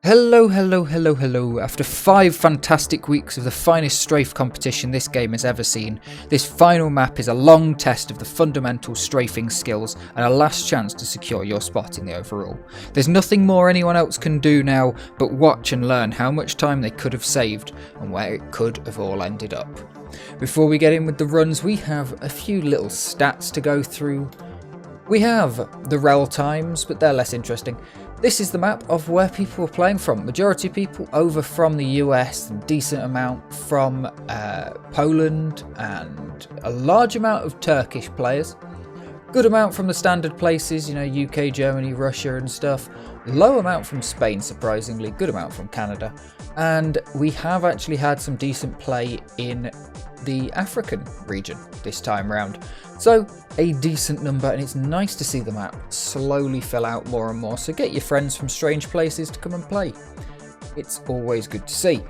Hello, hello, hello, hello. After 5 fantastic weeks of the finest strafe competition this game has ever seen, this final map is a long test of the fundamental strafing skills and a last chance to secure your spot in the overall. There's nothing more anyone else can do now but watch and learn how much time they could have saved and where it could have all ended up. Before we get in with the runs, we have a few little stats to go through. We have the rel times, but they're less interesting. This is the map of where people are playing from. Majority of people over from the US, a decent amount from Poland, and a large amount of Turkish players. Good amount from the standard places, you know, UK, Germany, Russia and stuff. Low amount from Spain, surprisingly. Good amount from Canada. And we have actually had some decent play in the African region this time round. So a decent number, and it's nice to see the map slowly fill out more and more. So get your friends from strange places to come and play. It's always good to see.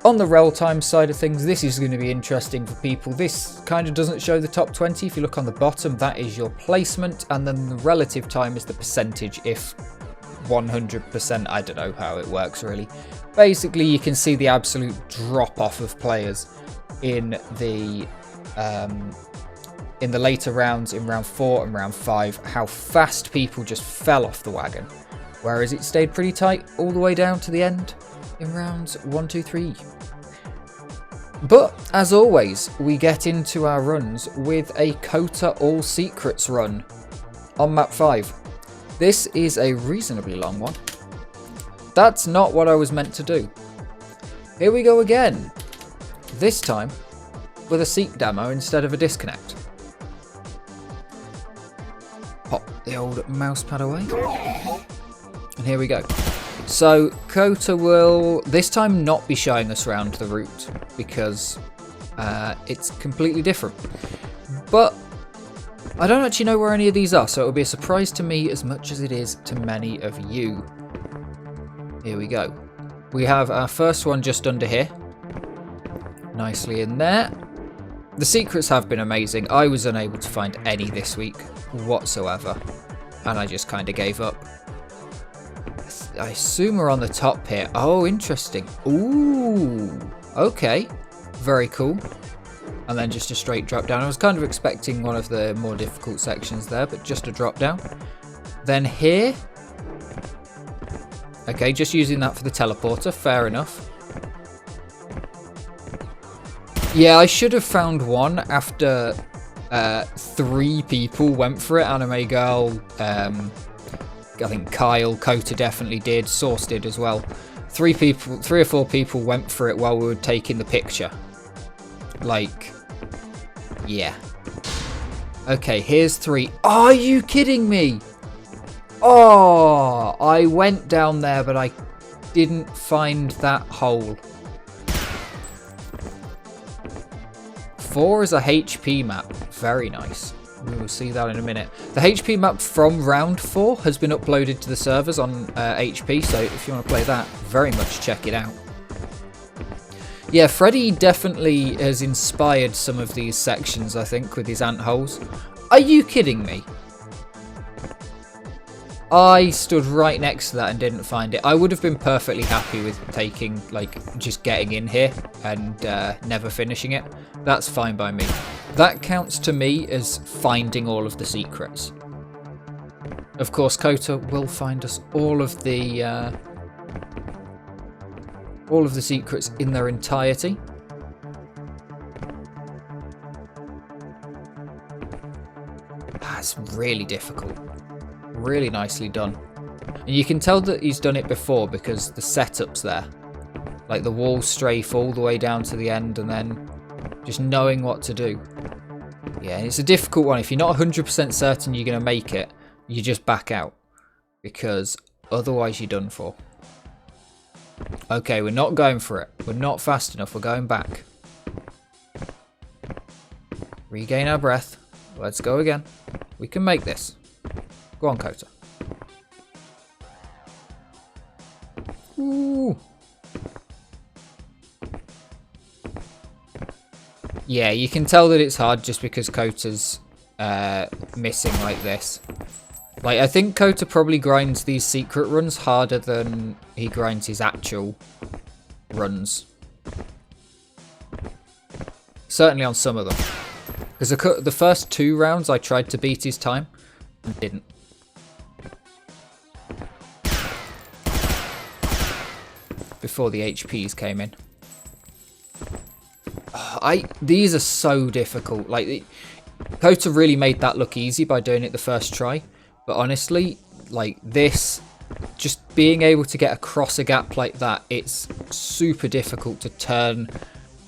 On the rel time side of things, this is going to be interesting for people. This kind of doesn't show the top 20. If you look on the bottom, that is your placement, and then the relative time is the percentage if 100%. I don't know how it works really. Basically, you can see the absolute drop off of players in the later rounds, in round 4 and round 5, how fast people just fell off the wagon, whereas it stayed pretty tight all the way down to the end in rounds 1, 2, 3. But as always, we get into our runs with a Kota All Secrets run on map 5. This is a reasonably long one. That's not what I was meant to do. Here we go again. This time with a seek demo instead of a disconnect. Pop the old mouse pad away. And here we go. So Kota will this time not be showing us around the route because it's completely different. But I don't actually know where any of these are, so it'll be a surprise to me as much as it is to many of you. Here we go. We have our first one just under here. Nicely in there. The secrets have been amazing. I was unable to find any this week whatsoever, and I just kind of gave up. I assume we're on the top here. Oh, interesting. Ooh, okay. Very cool. And then just a straight drop down. I was kind of expecting one of the more difficult sections there, but just a drop down. Then here. Okay, just using that for the teleporter. Fair enough. Yeah, I should have found one after 3 people went for it. Anime Girl, I think Kyle, Kota definitely did, Source did as well. 3 or 4 people went for it while we were taking the picture. Like, yeah. Okay, here's 3. Are you kidding me? Oh, I went down there, but I didn't find that hole. 4 is a HP map. Very nice. We will see that in a minute. The HP map from round 4 has been uploaded to the servers on HP, so if you want to play that, very much check it out. Yeah, Freddy definitely has inspired some of these sections, I think, with his ant holes. Are you kidding me? I stood right next to that and didn't find it. I would have been perfectly happy with taking, like, just getting in here and never finishing it. That's fine by me. That counts to me as finding all of the secrets. Of course, Kota will find us all of the secrets in their entirety. That's really difficult. Really nicely done. And you can tell that he's done it before because the setup's there. Like the wall strafe all the way down to the end and then just knowing what to do. Yeah, it's a difficult one. If you're not 100% certain you're going to make it, you just back out. Because otherwise you're done for. Okay, we're not going for it. We're not fast enough. We're going back. Regain our breath. Let's go again. We can make this. Go on, Kota. Ooh. Yeah, you can tell that it's hard just because Kota's missing like this. Like, I think Kota probably grinds these secret runs harder than he grinds his actual runs. Certainly on some of them. Because the first 2 rounds I tried to beat his time and didn't. Before the HPs came in. These are so difficult. Like, Kota really made that look easy by doing it the first try. But honestly, like this, just being able to get across a gap like that, it's super difficult to turn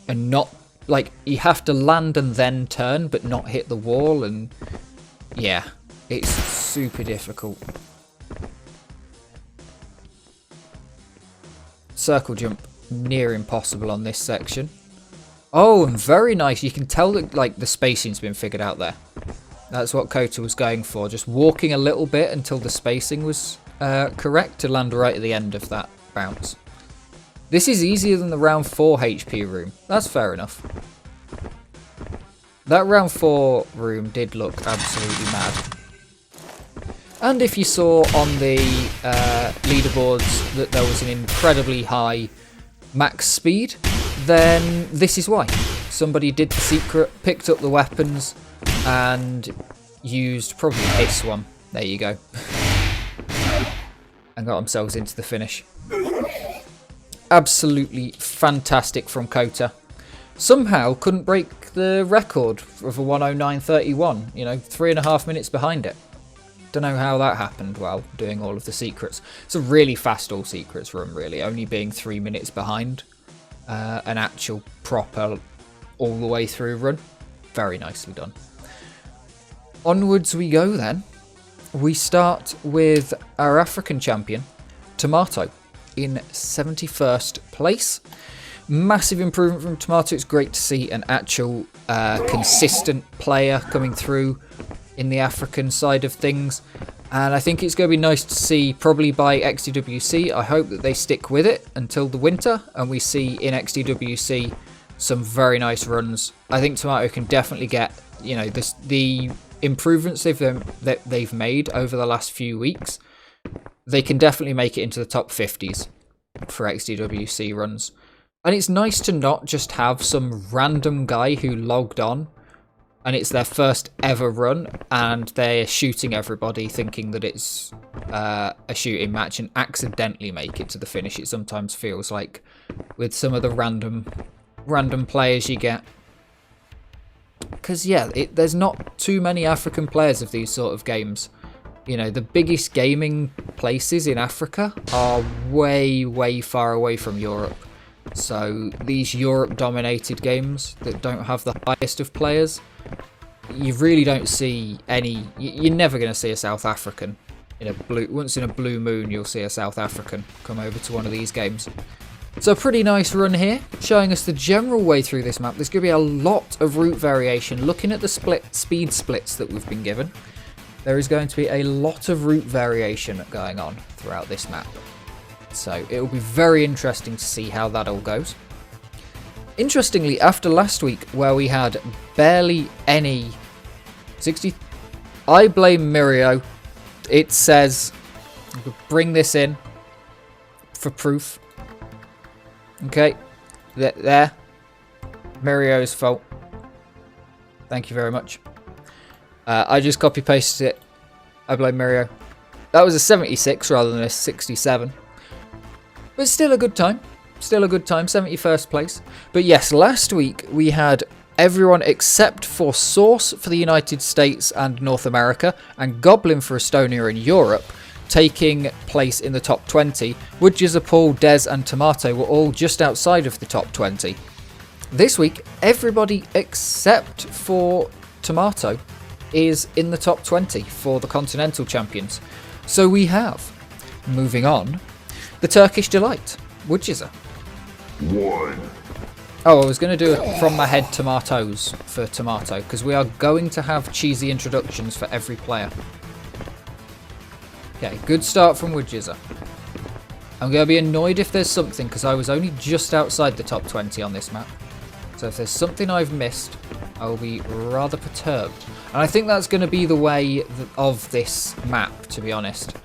and not, like, you have to land and then turn, but not hit the wall. And yeah, it's super difficult. Circle jump, near impossible on this section. Oh, and very nice. You can tell that, like, the spacing's been figured out there. That's what Kota was going for. Just walking a little bit until the spacing was correct to land right at the end of that bounce. This is easier than the round 4 HP room. That's fair enough. That round 4 room did look absolutely mad. And if you saw on the leaderboards that there was an incredibly high max speed, then this is why. Somebody did the secret, picked up the weapons, and used probably this one. There you go. And got themselves into the finish. Absolutely fantastic from Kota. Somehow couldn't break the record of a 109.31. You know, 3.5 minutes behind it. Don't know how that happened while doing all of the secrets. It's a really fast all secrets run, really, only being 3 minutes behind an actual proper all the way through run. Very nicely done. Onwards we go then. We start with our African champion, Tomato, in 71st place. Massive improvement from Tomato. It's great to see an actual consistent player coming through in the African side of things. And I think it's going to be nice to see, probably by XDWC. I hope that they stick with it until the winter and we see in XDWC some very nice runs. I think Tomato can definitely get, you know, the improvements that they've made over the last few weeks. They can definitely make it into the top 50s for XDWC runs. And it's nice to not just have some random guy who logged on and it's their first ever run and they're shooting everybody thinking that it's a shooting match and accidentally make it to the finish. It sometimes feels like with some of the random players you get. Because yeah, there's not too many African players of these sort of games. You know, the biggest gaming places in Africa are way, way far away from Europe. So these Europe-dominated games that don't have the highest of players, you really don't see any. You're never going to see a South African once in a blue moon. You'll see a South African come over to one of these games. So a pretty nice run here, showing us the general way through this map. There's going to be a lot of route variation. Looking at the speed splits that we've been given, there is going to be a lot of route variation going on throughout this map. So it will be very interesting to see how that all goes. Interestingly, after last week where we had barely any 60, I blame Mirio. It says, bring this in for proof. Okay, there. Mirio's fault. Thank you very much. I just copy pasted it. I blame Mirio. That was a 76 rather than a 67. But still a good time. Still a good time. 71st place. But yes, last week we had everyone except for Source for the United States and North America and Goblin for Estonia and Europe taking place in the top 20. Woodjizzer, Paul, Dez and Tomato were all just outside of the top 20. This week, everybody except for Tomato is in the top 20 for the Continental Champions. So we have, moving on, the Turkish Delight, Woodjizzer. 1. Oh, I was going to do it from my head tomatoes for Tomato, because we are going to have cheesy introductions for every player. Okay, good start from Woodjizzer. I'm going to be annoyed if there's something, because I was only just outside the top 20 on this map. So if there's something I've missed, I will be rather perturbed. And I think that's going to be the way of this map, to be honest.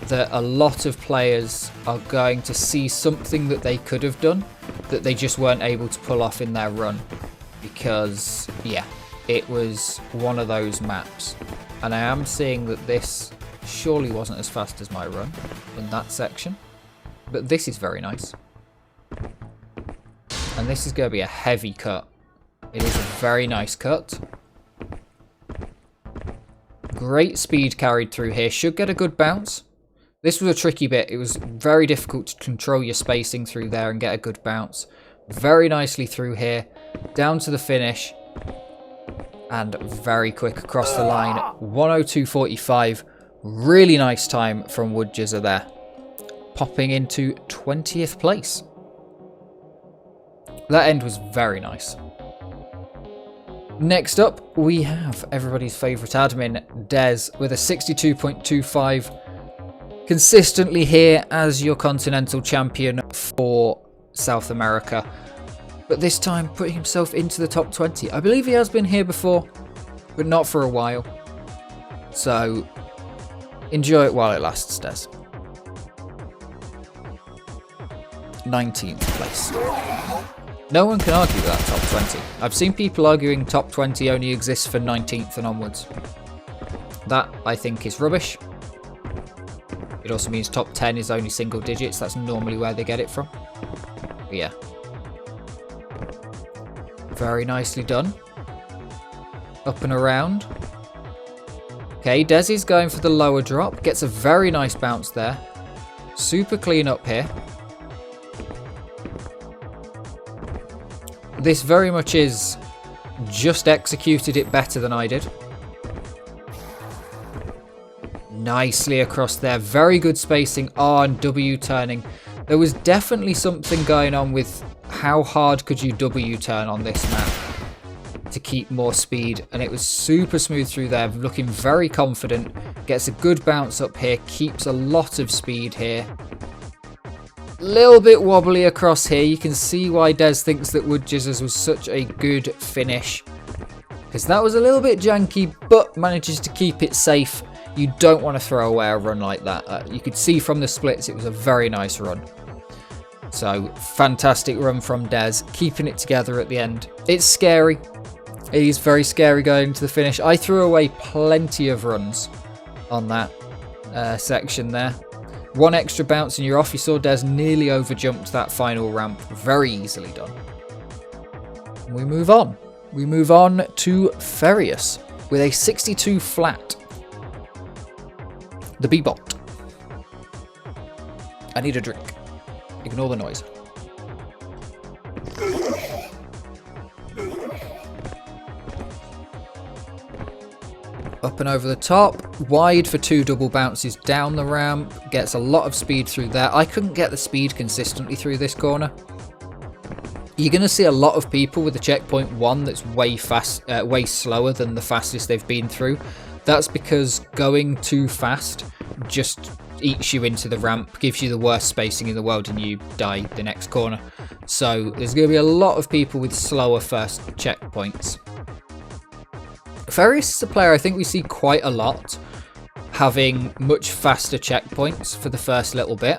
That a lot of players are going to see something that they could have done that they just weren't able to pull off in their run. Because, yeah, it was one of those maps. And I am seeing that this surely wasn't as fast as my run in that section. But this is very nice. And this is going to be a heavy cut. It is a very nice cut. Great speed carried through here. Should get a good bounce. This was a tricky bit. It was very difficult to control your spacing through there and get a good bounce. Very nicely through here. Down to the finish. And very quick across the line. 102.45. Really nice time from Woodjizzer there. Popping into 20th place. That end was very nice. Next up, we have everybody's favourite admin, Des, with a 62.25. Consistently here as your continental champion for South America. But this time putting himself into the top 20. I believe he has been here before, but not for a while. So, enjoy it while it lasts, Des. 19th place. No one can argue with that top 20. I've seen people arguing top 20 only exists for 19th and onwards. That, I think, is rubbish. It also means top 10 is only single digits. That's normally where they get it from. But yeah. Very nicely done. Up and around. Okay, Desi's going for the lower drop. Gets a very nice bounce there. Super clean up here. This very much is just executed it better than I did. Nicely across there. Very good spacing. R and W turning. There was definitely something going on with how hard could you W turn on this map to keep more speed. And it was super smooth through there. Looking very confident. Gets a good bounce up here. Keeps a lot of speed here. Little bit wobbly across here. You can see why Des thinks that Woodjizzers was such a good finish. Because that was a little bit janky, but manages to keep it safe. You don't want to throw away a run like that. You could see from the splits it was a very nice run. So, fantastic run from Des. Keeping it together at the end. It's scary. It is very scary going to the finish. I threw away plenty of runs on that section there. One extra bounce and you're off. You saw Des nearly overjumped that final ramp. Very easily done. We move on. We move on to Ferius with a 62 flat. The B-bot. I need a drink. Ignore the noise. Up and over the top, wide for two double bounces down the ramp, gets a lot of speed through there. I couldn't get the speed consistently through this corner. You're going to see a lot of people with the checkpoint 1 that's way slower than the fastest they've been through. That's because going too fast just eats you into the ramp, gives you the worst spacing in the world, and you die the next corner. So there's going to be a lot of people with slower first checkpoints. Ferius is a player I think we see quite a lot having much faster checkpoints for the first little bit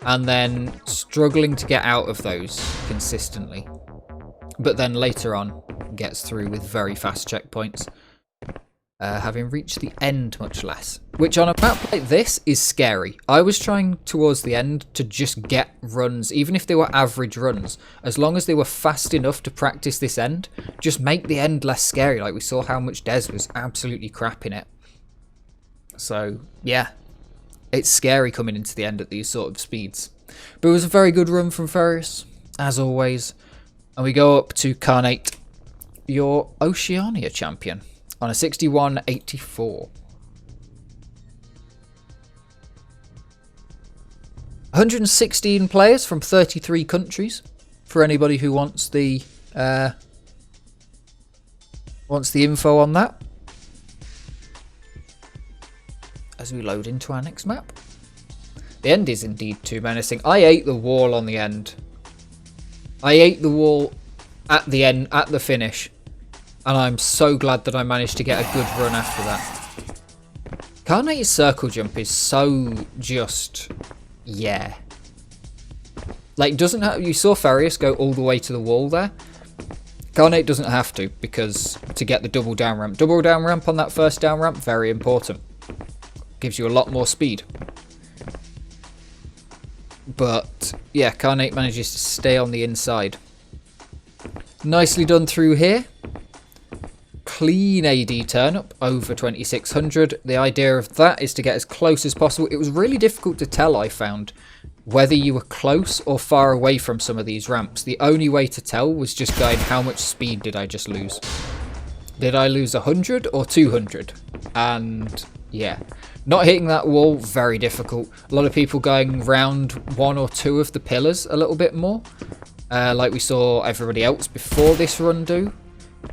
and then struggling to get out of those consistently, but then later on gets through with very fast checkpoints, having reached the end much less, which on a map like this is scary. I was trying towards the end to just get runs, even if they were average runs, as long as they were fast enough to practice this end, just make the end less scary. Like we saw how much Des was absolutely crap in it. So yeah, it's scary coming into the end at these sort of speeds. But it was a very good run from Ferius, as always. And we go up to Carnate, your Oceania champion, on a 61.84. 116 players from 33 countries, for anybody who wants the info on that. As we load into our next map. The end is indeed too menacing. I ate the wall on the end. I ate the wall at the end, at the finish. And I'm so glad that I managed to get a good run after that. Carnate's circle jump is so just... yeah. Like, doesn't have... You saw Farius go all the way to the wall there. Carnate doesn't have to, because to get the double down ramp. Double down ramp on that first down ramp, very important. Gives you a lot more speed. But, yeah, Carnate manages to stay on the inside. Nicely done through here. Clean AD turn up over 2600. The idea of that is to get as close as possible. It was really difficult to tell, I found, whether you were close or far away from some of these ramps. The only way to tell was just going, how much speed did I just lose? Did I lose 100 or 200? And yeah, not hitting that wall, very difficult. A lot of people going round one or two of the pillars a little bit more, like we saw everybody else before this run do.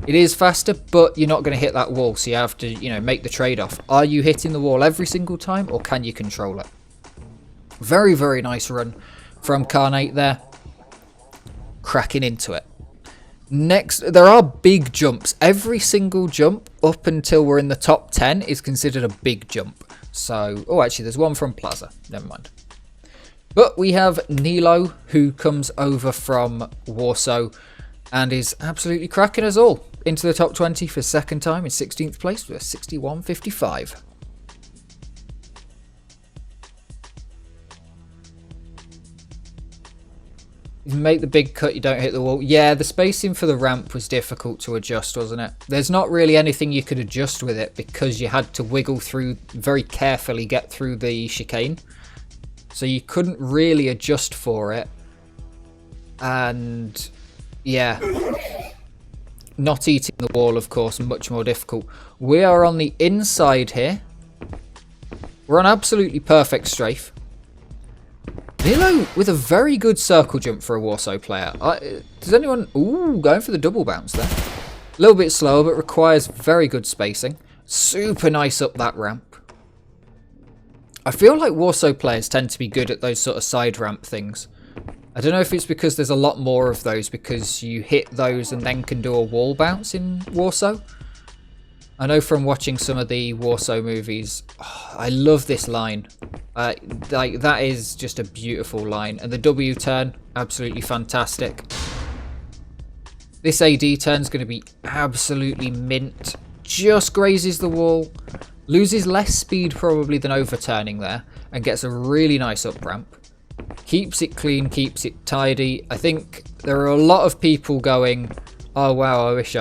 It is faster, but you're not going to hit that wall, so you have to, you know, make the trade-off. Are you hitting the wall every single time, or can you control it? Very, very nice run from Carnate there. Cracking into it. Next, there are big jumps. Every single jump up until we're in the top 10 is considered a big jump. So, oh, actually, there's one from Plaza. Never mind. But we have Nilo, who comes over from Warsaw and is absolutely cracking us all into the top 20 for second time in 16th place with a 61.55. You make the big cut, you don't hit the wall. Yeah, the spacing for the ramp was difficult to adjust, wasn't it? There's not really anything you could adjust with it because you had to wiggle through, very carefully get through the chicane. So you couldn't really adjust for it. And yeah, not eating the wall, of course, much more difficult. We are on the inside here. We're on absolutely perfect strafe. Nilo with a very good circle jump for a Warsaw player. Does anyone... Ooh, going for the double bounce there. A little bit slower, but requires very good spacing. Super nice up that ramp. I feel like Warsaw players tend to be good at those sort of side ramp things. I don't know if it's because there's a lot more of those, because you hit those and then can do a wall bounce in Warsaw. I know from watching some of the Warsaw movies, I love this line. Like, that is just a beautiful line. And the W turn, absolutely fantastic. This AD turn is going to be absolutely mint. Just grazes the wall. Loses less speed probably than overturning there. And gets a really nice up ramp. Keeps it clean, keeps it tidy. I think there are a lot of people going, oh wow, I wish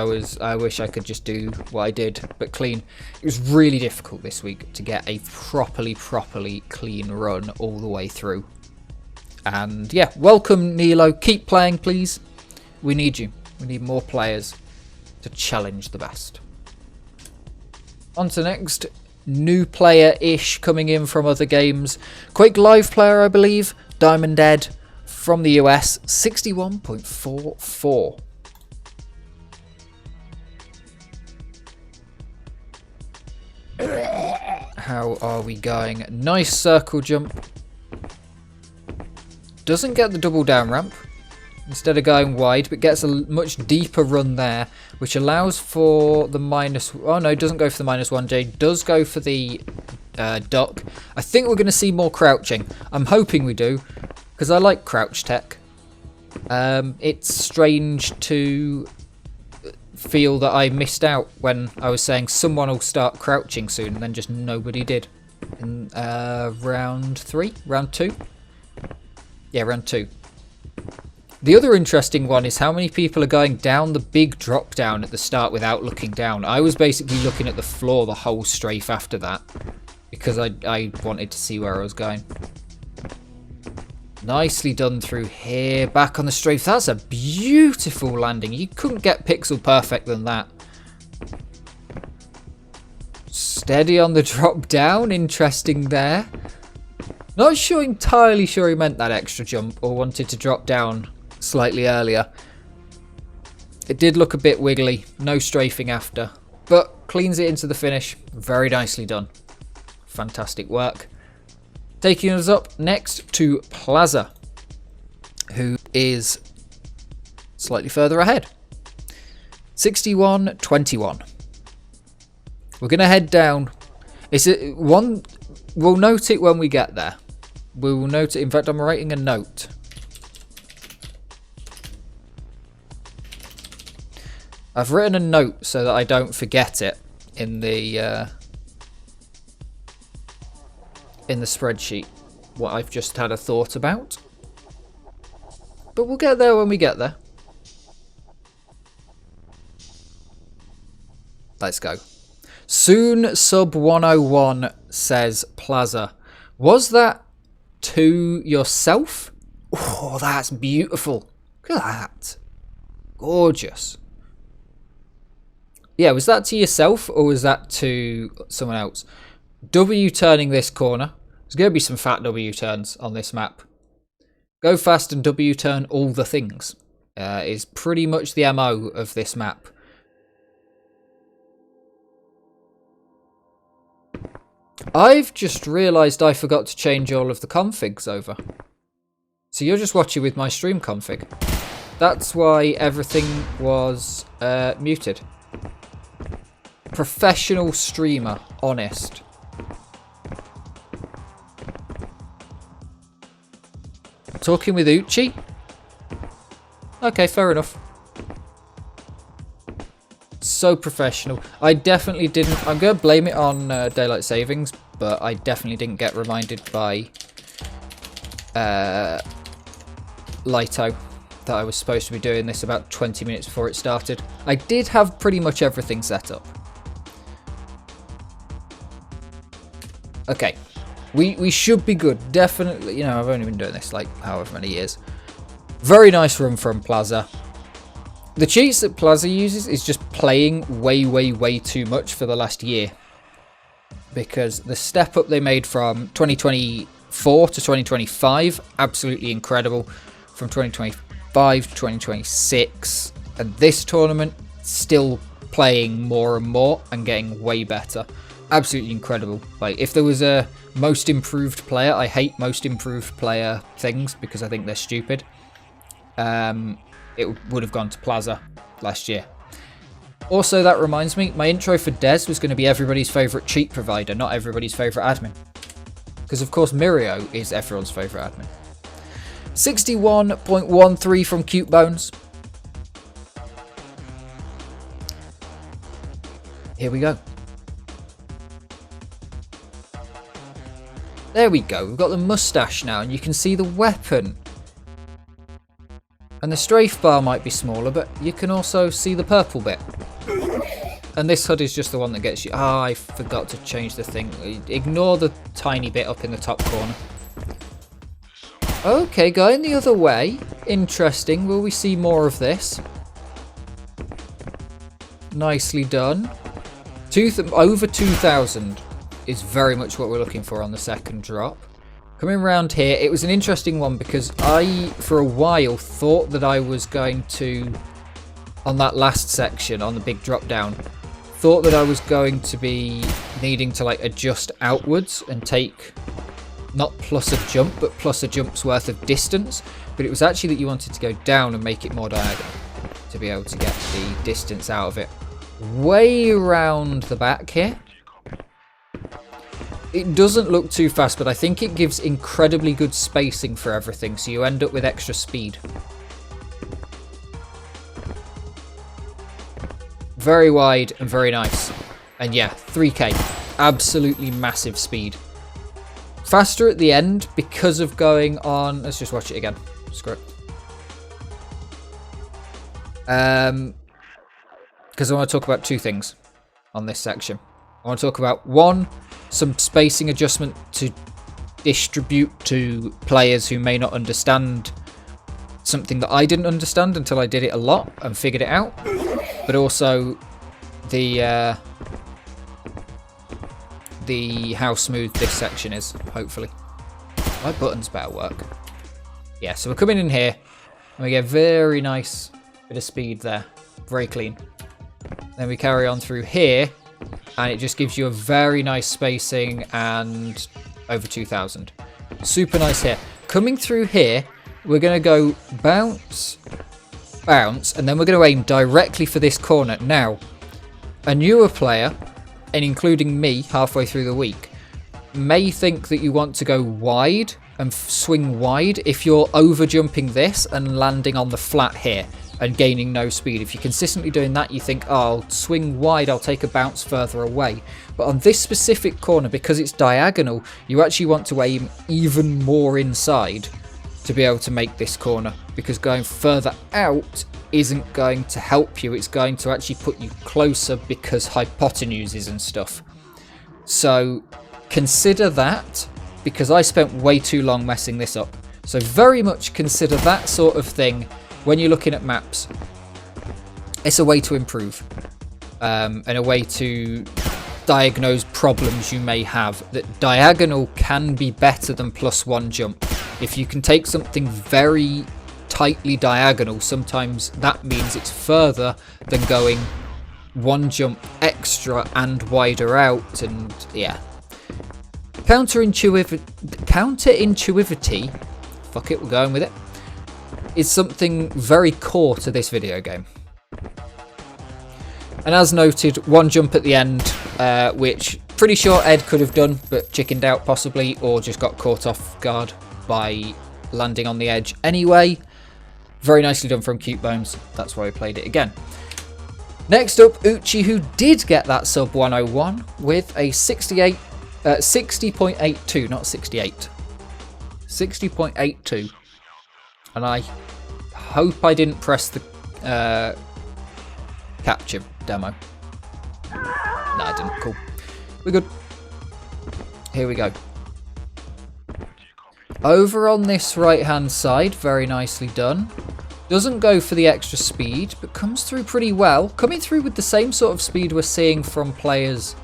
I could just do what I did, but clean. It was really difficult this week to get a properly clean run all the way through. And yeah, welcome Nilo. Keep playing, please. We need you. We need more players to challenge the best. On to next. New player-ish coming in from other games. Quake Live player, I believe. Diamond Ed from the US. 61.44. How are we going? Nice circle jump. Doesn't get the double down ramp. Instead of going wide, but gets a much deeper run there, which allows for the minus... Oh no, doesn't go for the -1J. Does go for the duck. I think we're going to see more crouching. I'm hoping we do, because I like crouch tech. It's strange to feel that I missed out when I was saying someone will start crouching soon, and then just nobody did. In round 3? Round 2? Yeah, round 2. The other interesting one is how many people are going down the big drop down at the start without looking down. I was basically looking at the floor the whole strafe after that, because I wanted to see where I was going. Nicely done through here. Back on the strafe. That's a beautiful landing. You couldn't get pixel perfect than that. Steady on the drop down. Interesting there. Not entirely sure he meant that extra jump or wanted to drop down slightly earlier. It did look a bit wiggly. No strafing after. But cleans it into the finish. Very nicely done. Fantastic work. Taking us up next to Plaza, who is slightly further ahead. 61-21. We're going to head down. We'll note it when we get there. We will note it. In fact, I'm writing a note. I've written a note so that I don't forget it in the spreadsheet. What I've just had a thought about. But we'll get there when we get there. Let's go. Soon Sub 101 says Plaza. Was that to yourself? Oh, that's beautiful. Look at that. Gorgeous. Yeah, was that to yourself or was that to someone else? W turning this corner. There's going to be some fat W turns on this map. Go fast and W turn all the things. Is pretty much the MO of this map. I've just realised I forgot to change all of the configs over. So you're just watching with my stream config. That's why everything was muted. Professional streamer, honest. Talking with Uchi? Okay, fair enough. So professional. I definitely didn't. I'm going to blame it on daylight savings, but I definitely didn't get reminded by Lito that I was supposed to be doing this about 20 minutes before it started. I did have pretty much everything set up. Okay. We should be good. Definitely. You know, I've only been doing this like however many years. Very nice run from Plaza. The cheats that Plaza uses is just playing way too much for the last year. Because the step up they made from 2024 to 2025, absolutely incredible. From 2025 to 2026. And this tournament, still playing more and more and getting way better. Absolutely incredible. Like, if there was a most improved player, I hate most improved player things because I think they're stupid. It would have gone to Plaza last year. Also, that reminds me, my intro for Dez was going to be everybody's favourite cheat provider, not everybody's favourite admin. Because, of course, Mirio is everyone's favourite admin. 61.13 from Cute Bones. Here we go. There we go. We've got the mustache now, and you can see the weapon. And the strafe bar might be smaller, but you can also see the purple bit. And this HUD is just the one that gets you. Ah, I forgot to change the thing. Ignore the tiny bit up in the top corner. Okay, going the other way. Interesting. Will we see more of this? Nicely done. Over 2,000 is very much what we're looking for on the second drop. Coming around here, it was an interesting one because I, for a while, thought that I was going to, on that last section, on the big drop down, thought that I was going to be needing to like adjust outwards and take not plus a jump, but plus a jump's worth of distance. But it was actually that you wanted to go down and make it more diagonal to be able to get the distance out of it. Way around the back here. It doesn't look too fast, but I think it gives incredibly good spacing for everything, so you end up with extra speed. Very wide and very nice. And yeah, 3k. Absolutely massive speed. Faster at the end because of going on... Let's just watch it again. Screw it. Because I want to talk about two things on this section. I want to talk about, one, some spacing adjustment to distribute to players who may not understand something that I didn't understand until I did it a lot and figured it out. But also the how smooth this section is, hopefully. My buttons better work. Yeah, so we're coming in here and we get very nice bit of speed there. Very clean. Then we carry on through here. And it just gives you a very nice spacing and over 2,000. Super nice here. Coming through here, we're going to go bounce bounce, and then we're going to aim directly for this corner. Now, a newer player, and including me halfway through the week, may think that you want to go wide and swing wide if you're over jumping this and landing on the flat here and gaining no speed. If you're consistently doing that, you think, oh, I'll swing wide, I'll take a bounce further away. But on this specific corner, because it's diagonal, you actually want to aim even more inside to be able to make this corner, because going further out isn't going to help you. It's going to actually put you closer because hypotenuses and stuff. So consider that, because I spent way too long messing this up. So very much consider that sort of thing when you're looking at maps. It's a way to improve, and a way to diagnose problems you may have. That diagonal can be better than +1 jump. If you can take something very tightly diagonal, sometimes that means it's further than going 1 jump extra and wider out, and yeah. Counterintuitivity, fuck it, we're going with it, is something very core to this video game. And as noted, 1 jump at the end, which pretty sure Ed could have done, but chickened out possibly, or just got caught off guard by landing on the edge anyway. Very nicely done from Cute Bones. That's why we played it again. Next up, Uchi, who did get that sub 101 with a 60.82, not 68. 60.82. And I hope I didn't press the capture demo. No, I didn't. Cool. We're good. Here we go. Over on this right-hand side, very nicely done. Doesn't go for the extra speed, but comes through pretty well. Coming through with the same sort of speed we're seeing from players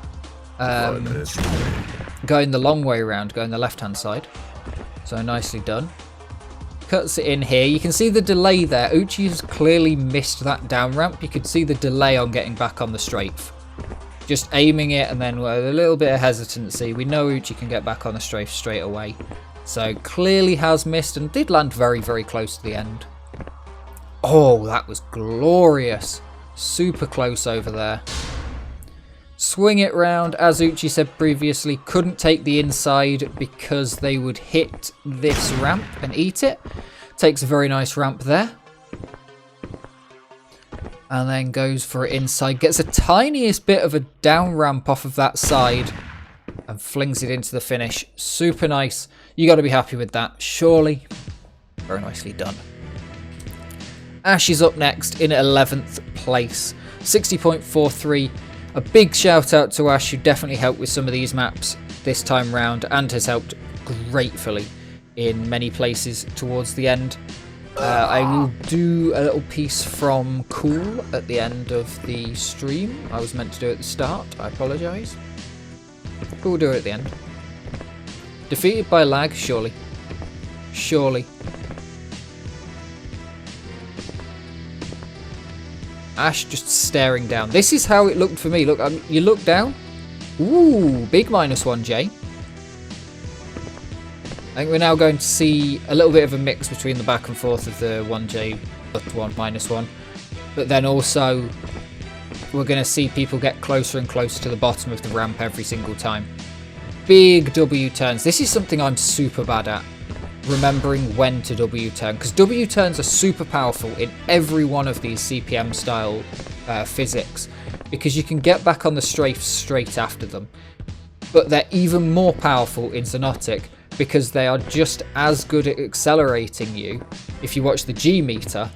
going the long way around, going the left-hand side. So nicely done. Cuts it in here. You can see the delay there. Uchi has clearly missed that down ramp. You could see the delay on getting back on the strafe. Just aiming it and then with a little bit of hesitancy. We know Uchi can get back on the strafe straight away. So clearly has missed and did land very, very close to the end. Oh, that was glorious. Super close over there. Swing it round, as Uchi said previously, couldn't take the inside because they would hit this ramp and eat it. Takes a very nice ramp there. And then goes for it inside. Gets a tiniest bit of a down ramp off of that side. And flings it into the finish. Super nice. You got to be happy with that, surely. Very nicely done. Ash is up next in 11th place. 60.43. A big shout out to Ash, who definitely helped with some of these maps this time round and has helped gratefully in many places towards the end. I will do a little piece from Cool at the end of the stream. I was meant to do it at the start. I apologise. But we'll do it at the end. Defeated by lag, surely. Surely. Ash just staring down. This is how it looked for me. Look, you look down. Ooh, big -1, Jay. I think we're now going to see a little bit of a mix between the back and forth of the 1J plus 1 -1. But then also, we're going to see people get closer and closer to the bottom of the ramp every single time. Big W turns. This is something I'm super bad at. Remembering when to W turn. Because W turns are super powerful in every one of these CPM style physics. Because you can get back on the strafe straight after them. But they're even more powerful in Xonotic. Because they are just as good at accelerating you, if you watch the G meter,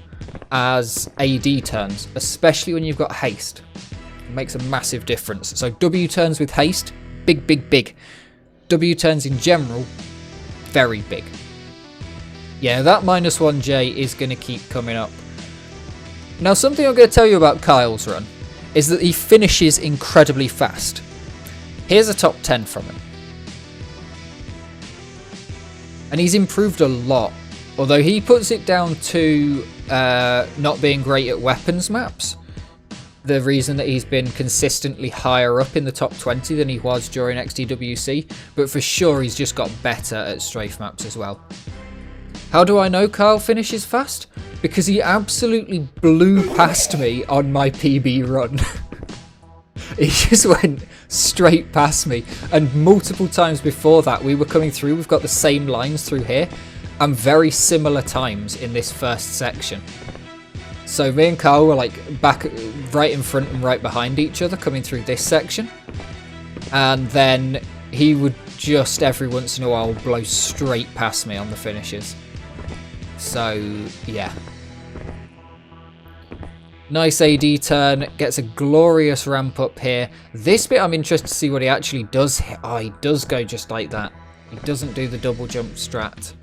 as AD turns. Especially when you've got haste. It makes a massive difference. So W turns with haste, big, big, big. W turns in general, very big. Yeah, that -1J is going to keep coming up. Now, something I'm going to tell you about Kyle's run is that he finishes incredibly fast. Here's a top 10 from him. And he's improved a lot. Although he puts it down to not being great at weapons maps. The reason that he's been consistently higher up in the top 20 than he was during XDWC. But for sure he's just got better at strafe maps as well. How do I know Kyle finishes fast? because he absolutely blew past me on my PB run. He just went straight past me, and multiple times before that we were coming through. We've got the same lines through here and very similar times in this first section. So me and Carl were like back right in front and right behind each other coming through this section, and then he would just every once in a while blow straight past me on the finishes. So yeah, nice AD turn, gets a glorious ramp up here. This bit I'm interested to see what he actually does. Oh, he does go just like that. He doesn't do the double jump strat.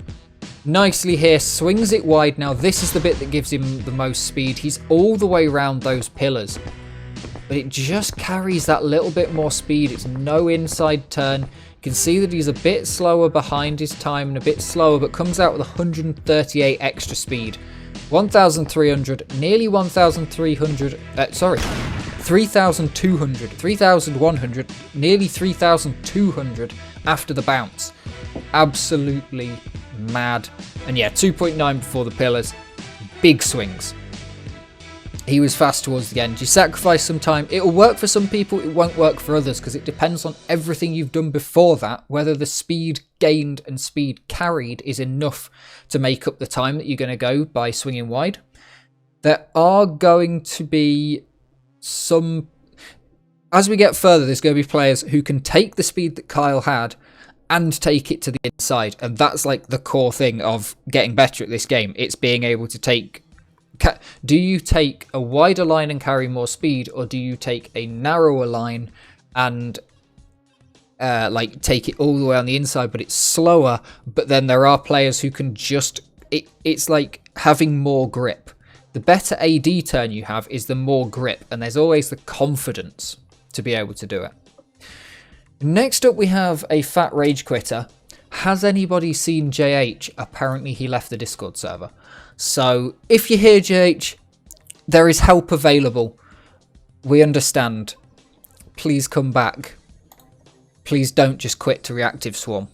Nicely here, swings it wide. Now this is the bit that gives him the most speed. He's all the way around those pillars, but it just carries that little bit more speed. It's no inside turn. You can see that he's a bit slower behind his time and a bit slower, but comes out with 138 extra speed. 1,300, nearly 1,300, 3,200, 3,100, nearly 3,200 after the bounce. Absolutely mad. And yeah, 2.9 before the pillars. Big swings. He was fast towards the end. You sacrifice some time. It'll work for some people, it won't work for others, because it depends on everything you've done before that, whether the speed gained and speed carried is enough to make up the time that you're going to go by swinging wide. There are going to be some... As we get further, there's going to be players who can take the speed that Kyle had and take it to the inside, and that's like the core thing of getting better at this game. It's being able to take... Do you take a wider line and carry more speed, or do you take a narrower line and like take it all the way on the inside, but it's slower? But then there are players who can just... It's like having more grip. The better AD turn you have is the more grip, and there's always the confidence to be able to do it. Next up we have a fat rage quitter. Has anybody seen JH? Apparently he left the Discord server. So if you hear JH, there is help available. We understand. Please come back. Please don't just quit to reactive swarm.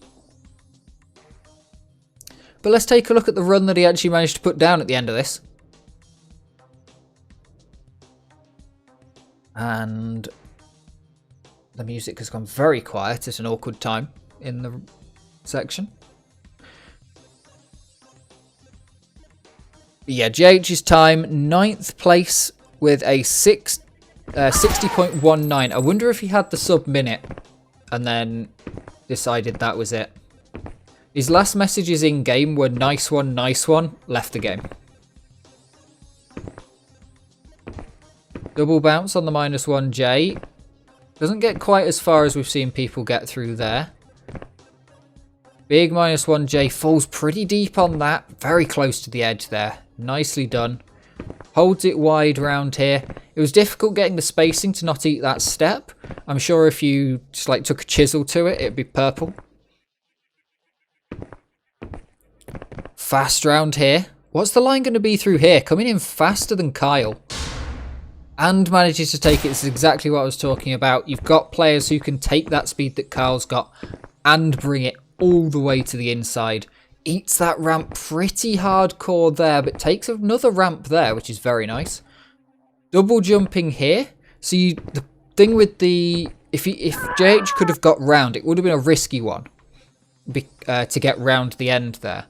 But let's take a look at the run that he actually managed to put down at the end of this. And the music has gone very quiet at an awkward time in the section. Yeah, JH's time, 9th place with a 60.19. I wonder if he had the sub-minute and then decided that was it. His last messages in-game were nice one, left the game. Double bounce on the -1J. Doesn't get quite as far as we've seen people get through there. Big -1J, falls pretty deep on that. Very close to the edge there. Nicely done. Holds it wide round here. It was difficult getting the spacing to not eat that step. I'm sure if you just like took a chisel to it, it'd be purple. Fast round here. What's the line going to be through here? Coming in faster than Kyle. And manages to take it. This is exactly what I was talking about. You've got players who can take that speed that Kyle's got and bring it all the way to the inside. Eats that ramp pretty hardcore there, but takes another ramp there, which is very nice. Double jumping here. So the thing with the... If JH could have got round, it would have been a risky one to get round the end there.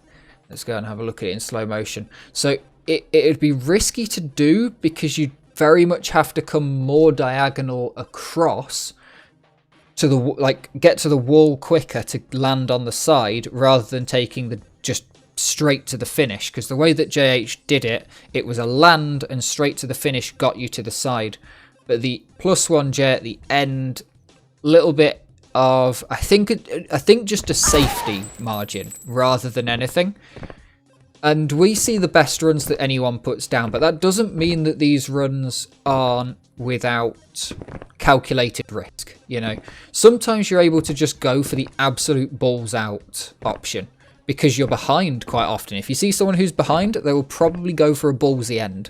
Let's go and have a look at it in slow motion. So it would be risky to do because you very much have to come more diagonal across to the get to the wall quicker to land on the side rather than taking the just straight to the finish, because the way that JH did it, it was a land and straight to the finish got you to the side. But the +1J at the end, little bit of I think just a safety margin rather than anything. And we see the best runs that anyone puts down, but that doesn't mean that these runs aren't without calculated risk, you know. Sometimes you're able to just go for the absolute balls out option because you're behind quite often. If you see someone who's behind, they will probably go for a ballsy end.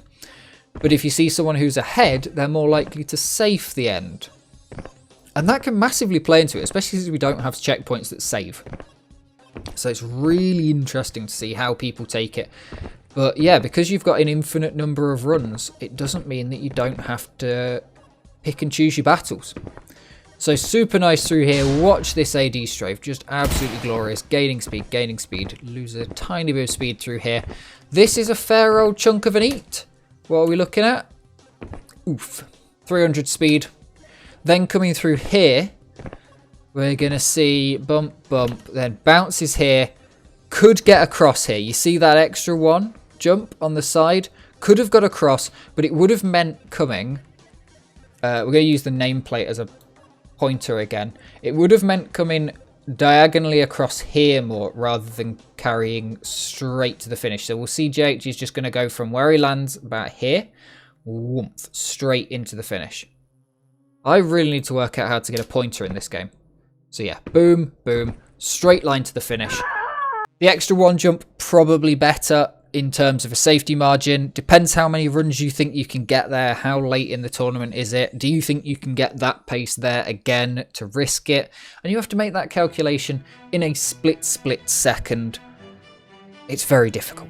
But if you see someone who's ahead, they're more likely to safe the end. And that can massively play into it, especially since we don't have checkpoints that save. So it's really interesting to see how people take it. But yeah, because you've got an infinite number of runs, it doesn't mean that you don't have to pick and choose your battles. So super nice through here. Watch this AD Strafe, just absolutely glorious. Gaining speed, lose a tiny bit of speed through here. This is a fair old chunk of an eat. What are we looking at? Oof, 300 speed. Then coming through here, we're going to see bump, then bounces here. Could get across here. You see that extra one jump on the side? Could have got across, but it would have meant coming. We're going to use the nameplate as a pointer again. It would have meant coming diagonally across here more rather than carrying straight to the finish. So we'll see JH is just going to go from where he lands about here, whoomph, straight into the finish. I really need to work out how to get a pointer in this game. So yeah, boom, boom, straight line to the finish. The extra one jump, probably better in terms of a safety margin. Depends how many runs you think you can get there. How late in the tournament is it? Do you think you can get that pace there again to risk it? And you have to make that calculation in a split second. It's very difficult.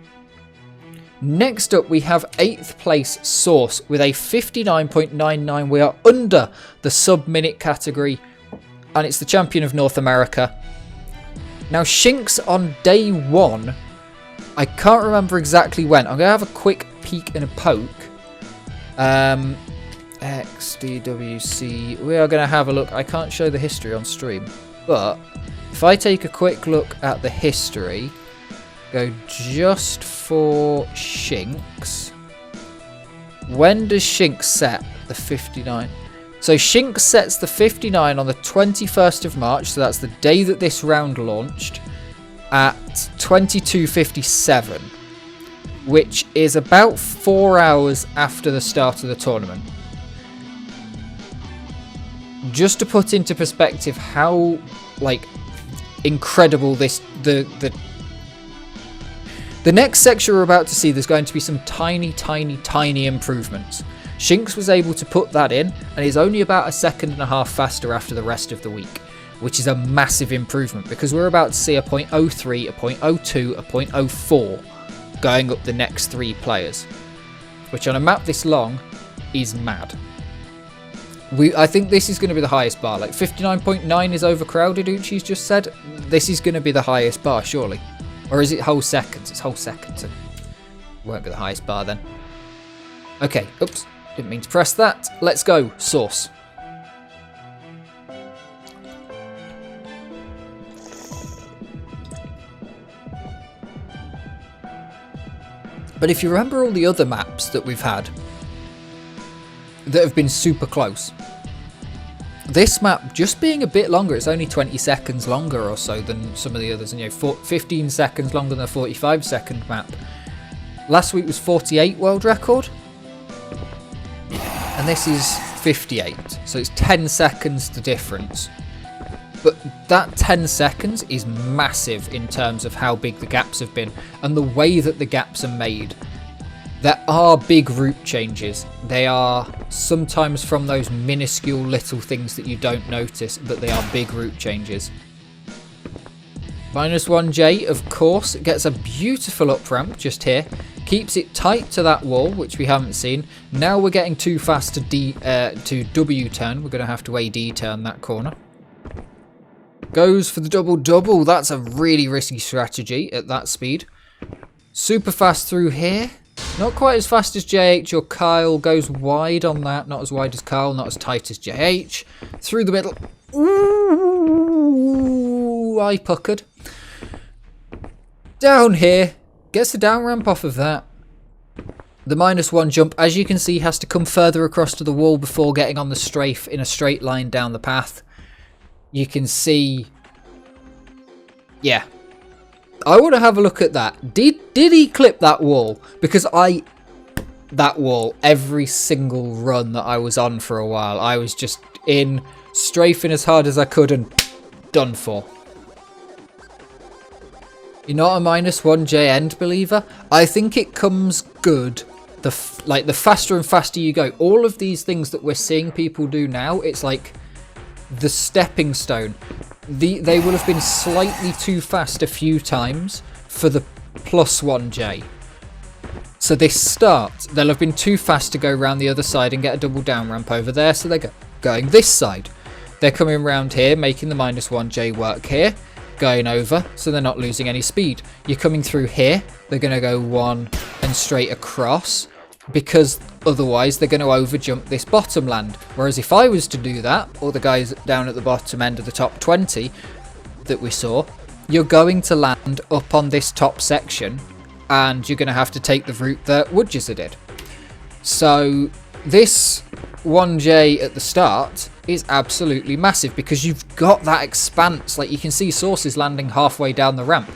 Next up, we have 8th place Source with a 59.99. We are under the sub-minute category, and it's the champion of North America. Now, Shinx on day 1, I can't remember exactly when. I'm going to have a quick peek and a poke. XDWC. We are going to have a look. I can't show the history on stream, but if I take a quick look at the history, go just for Shinx. When does Shinx set the 59? So Shinx sets the 59 on the 21st of March, so that's the day that this round launched, at 22:57, which is about 4 hours after the start of the tournament. Just to put into perspective how incredible this the next section we're about to see, there's going to be some tiny improvements. Shinx was able to put that in and is only about a second and a half faster after the rest of the week, which is a massive improvement because we're about to see a 0.03, a 0.02, a 0.04 going up the next 3 players, which on a map this long is mad. I think this is going to be the highest bar. 59.9 is overcrowded, Uchi's just said. This is going to be the highest bar, surely. Or is it whole seconds? It's whole seconds. It won't be the highest bar then. Okay, oops. Didn't mean to press that. Let's go, Source. But if you remember all the other maps that we've had that have been super close, this map just being a bit longer, it's only 20 seconds longer or so than some of the others, and 15 seconds longer than a 45-second map. Last week was 48 world record, and this is 58, so it's 10 seconds the difference. But that 10 seconds is massive in terms of how big the gaps have been and the way that the gaps are made. There are big route changes. They are sometimes from those minuscule little things that you don't notice, but they are big route changes. -1J, of course, gets a beautiful up ramp just here. Keeps it tight to that wall, which we haven't seen. Now we're getting too fast to W turn. We're going to have to AD turn that corner. Goes for the double. That's a really risky strategy at that speed. Super fast through here. Not quite as fast as JH or Kyle. Goes wide on that. Not as wide as Kyle. Not as tight as JH. Through the middle. Ooh, I puckered. Down here. Gets the down ramp off of that. The -1 jump, as you can see, has to come further across to the wall before getting on the strafe in a straight line down the path. You can see... Yeah. I want to have a look at that. Did he clip that wall? Because that wall, every single run that I was on for a while, I was just strafing as hard as I could and done for. You're not a -1J end believer? I think it comes good. The faster and faster you go. All of these things that we're seeing people do now, it's like the stepping stone, they will have been slightly too fast a few times for the +1J. So this start, they'll have been too fast to go around the other side and get a double down ramp over there, so they're going this side. They're coming around here, making the -1J work here, going over, so they're not losing any speed. You're coming through here, they're going to go 1 and straight across, because otherwise they're going to overjump this bottom land. Whereas if I was to do that, or the guys down at the bottom end of the top 20 that we saw, you're going to land up on this top section, and you're going to have to take the route that Woodjizzer did. So this 1J at the start is absolutely massive, because you've got that expanse. Like, you can see sources landing halfway down the ramp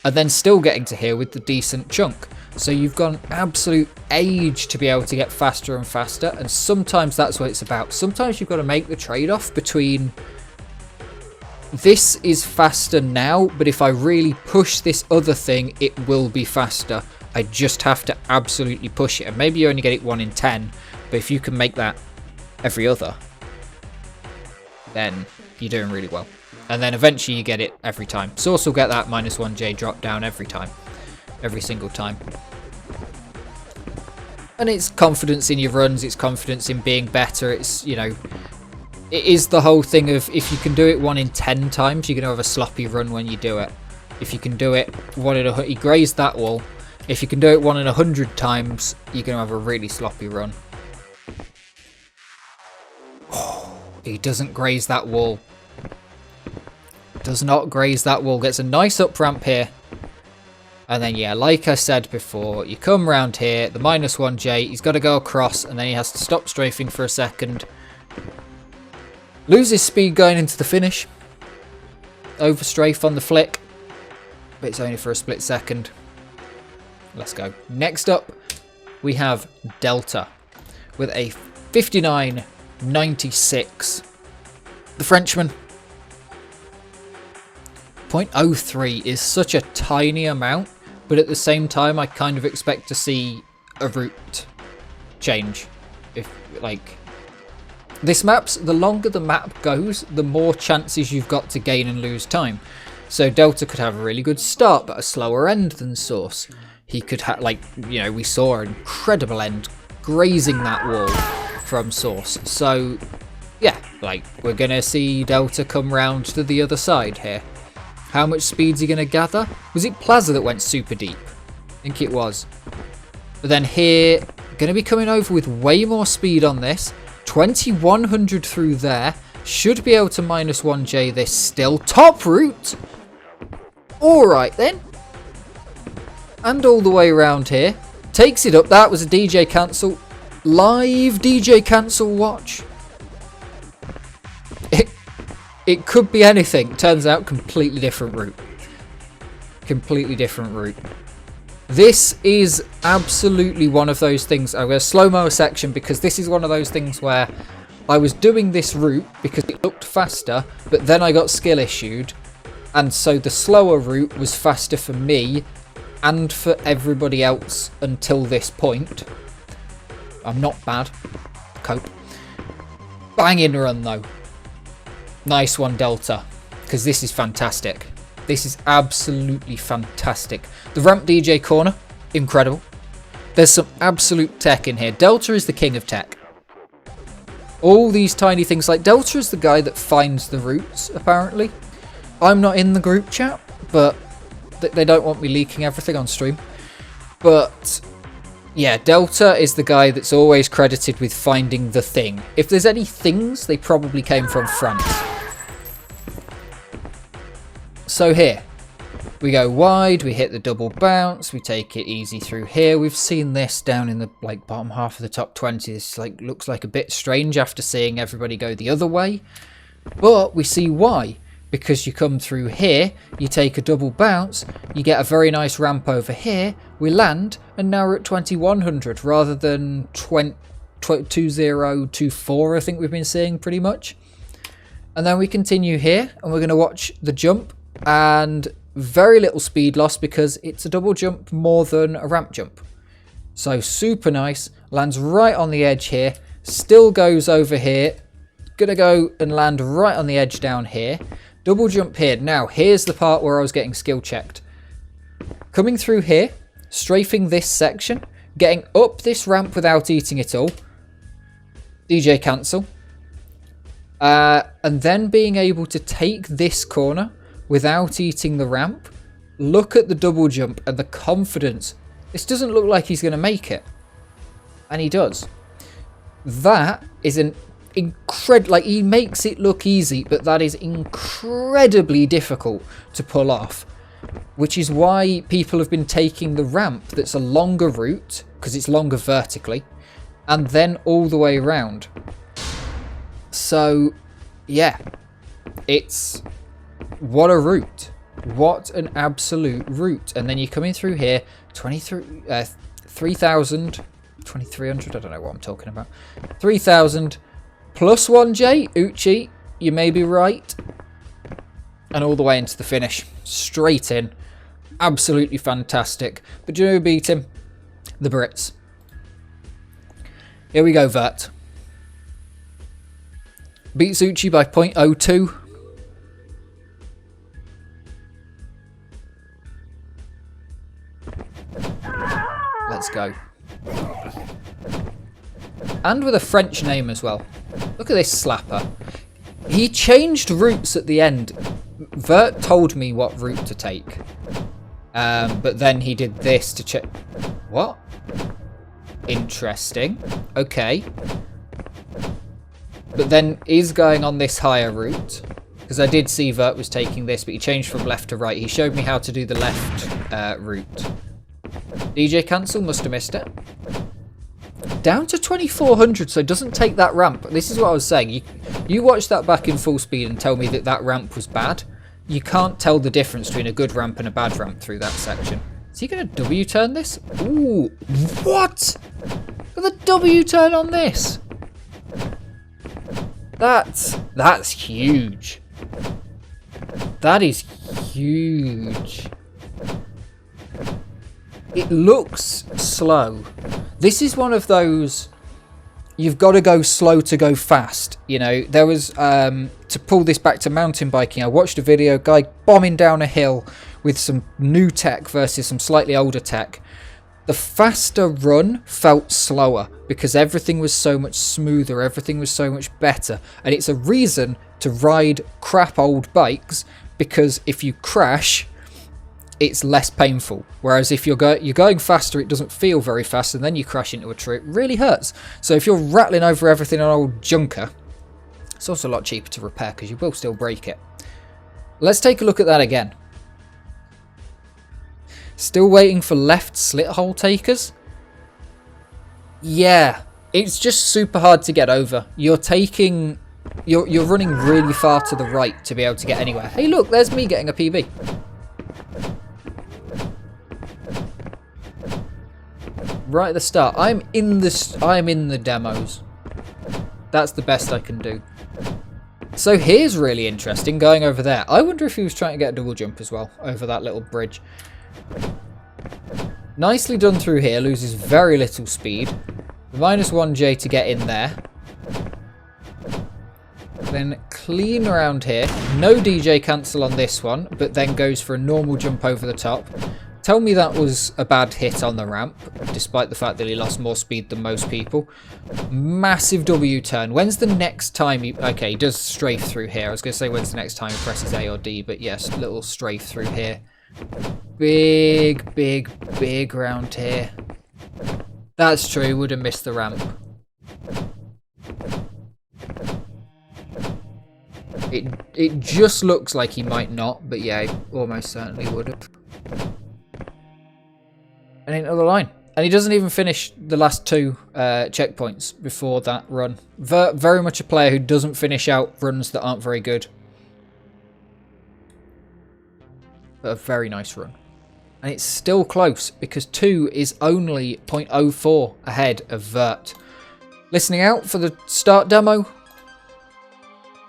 and then still getting to here with the decent chunk. So you've got an absolute age to be able to get faster and faster, and sometimes that's what it's about. Sometimes you've got to make the trade-off between this is faster now, but if I really push this other thing, it will be faster. I just have to absolutely push it. And maybe you only get it 1 in 10, but if you can make that every other, then you're doing really well. And then eventually you get it every time. Source will get that -1J drop down every time. Every single time. And it's confidence in your runs, it's confidence in being better, it's, you know, it is the whole thing of, if you can do it 1 in 10 times, you're going to have a sloppy run when you do it. If you can do it 1 in 100, he grazed that wall. If you can do it 1 in 100 times, you're going to have a really sloppy run. Oh, he doesn't graze that wall. Does not graze that wall. Gets a nice up ramp here. And then, yeah, like I said before, you come round here, the -1J, he's got to go across, and then he has to stop strafing for a second. Loses speed going into the finish. Over strafe on the flick. But it's only for a split second. Let's go. Next up, we have Delta with a 59.96. The Frenchman. 0.03 is such a tiny amount, but at the same time, I kind of expect to see a route change. If, like, this map's, the longer the map goes, the more chances you've got to gain and lose time. So Delta could have a really good start, but a slower end than Source. He could have, like, you know, we saw an incredible end grazing that wall from Source. So, yeah, like, we're going to see Delta come round to the other side here. How much speed's he going to gather? Was it Plaza that went super deep? I think it was. But then here, going to be coming over with way more speed on this. 2100 through there. Should be able to -1J this still. Top route! Alright then. And all the way around here. Takes it up. That was a DJ cancel. Live DJ cancel watch. It could be anything. Turns out, completely different route. Completely different route. This is absolutely one of those things. I'm going to slow-mo a section, because this is one of those things where I was doing this route because it looked faster, but then I got skill issued, and so the slower route was faster for me and for everybody else until this point. I'm not bad. Cope. Banging run though. Nice one, Delta, because this is fantastic. This is absolutely fantastic. The ramp DJ corner, incredible. There's some absolute tech in here. Delta is the king of tech. All these tiny things, like Delta is the guy that finds the routes, apparently. I'm not in the group chat, but they don't want me leaking everything on stream. But yeah, Delta is the guy that's always credited with finding the thing. If there's any things, they probably came from France. So here, we go wide, we hit the double bounce, we take it easy through here. We've seen this down in the bottom half of the top 20. This looks like a bit strange after seeing everybody go the other way. But we see why. Because you come through here, you take a double bounce, you get a very nice ramp over here, we land, and now we're at 2100 rather than 2024, I think we've been seeing pretty much. And then we continue here, and we're going to watch the jump, and very little speed loss because it's a double jump more than a ramp jump. So super nice, lands right on the edge here, still goes over here, going to go and land right on the edge down here. Double jump here. Now, here's the part where I was getting skill checked. Coming through here, strafing this section, getting up this ramp without eating it all. DJ cancel. And then being able to take this corner without eating the ramp. Look at the double jump and the confidence. This doesn't look like he's going to make it. And he does. That is an incredible... Like, he makes it look easy, but that is incredibly difficult to pull off. Which is why people have been taking the ramp that's a longer route, because it's longer vertically, and then all the way around. So, yeah. It's... What a route. What an absolute route. And then you're coming through here, 3,000, 2,300, I don't know what I'm talking about. 3,000 plus 1J, Uchi, you may be right. And all the way into the finish. Straight in. Absolutely fantastic. But do you know who beat him? The Brits. Here we go, Vert. Beats Uchi by 0.02. Let's go. And with a French name as well. Look at this slapper. He changed routes at the end. Vert told me what route to take. But then he did this to check... What? Interesting. Okay. But then is going on this higher route. Because I did see Vert was taking this, but he changed from left to right. He showed me how to do the left route. DJ cancel, must have missed it. Down to 2,400, so it doesn't take that ramp. This is what I was saying. You watch that back in full speed and tell me that that ramp was bad. You can't tell the difference between a good ramp and a bad ramp through that section. Is he going to W-turn this? Ooh, what? Look at the W-turn on this. That's huge. That is huge. It looks slow. This is one of those, you've got to go slow to go fast. You know, there was, to pull this back to mountain biking, I watched a video, guy bombing down a hill with some new tech versus some slightly older tech. The faster run felt slower because everything was so much smoother, everything was so much better. And it's a reason to ride crap old bikes, because if you crash, it's less painful. Whereas if you're going faster, it doesn't feel very fast, and then you crash into a tree, it really hurts. So if you're rattling over everything on old junker, it's also a lot cheaper to repair because you will still break it. Let's take a look at that again. Still waiting for left slit hole takers? Yeah, it's just super hard to get over. You're running really far to the right to be able to get anywhere. Hey look, there's me getting a PB. Right at the start, I'm in the demos. That's the best I can do. So here's really interesting, going over there. I wonder if he was trying to get a double jump as well over that little bridge. Nicely done through here, loses very little speed. Minus 1J to get in there. Then clean around here. No DJ cancel on this one, but then goes for a normal jump over the top. Tell me that was a bad hit on the ramp, despite the fact that he lost more speed than most people. Massive W turn. When's the next time he... Okay, he does strafe through here. I was going to say when's the next time he presses A or D, but yes, little strafe through here. Big, big, big round here. That's true, would have missed the ramp. It just looks like he might not, but yeah, he almost certainly would have. And into the line. And he doesn't even finish the last two checkpoints before that run. Very much a player who doesn't finish out runs that aren't very good. But a very nice run. And it's still close because 2 is only 0.04 ahead of Vert. Listening out for the start demo.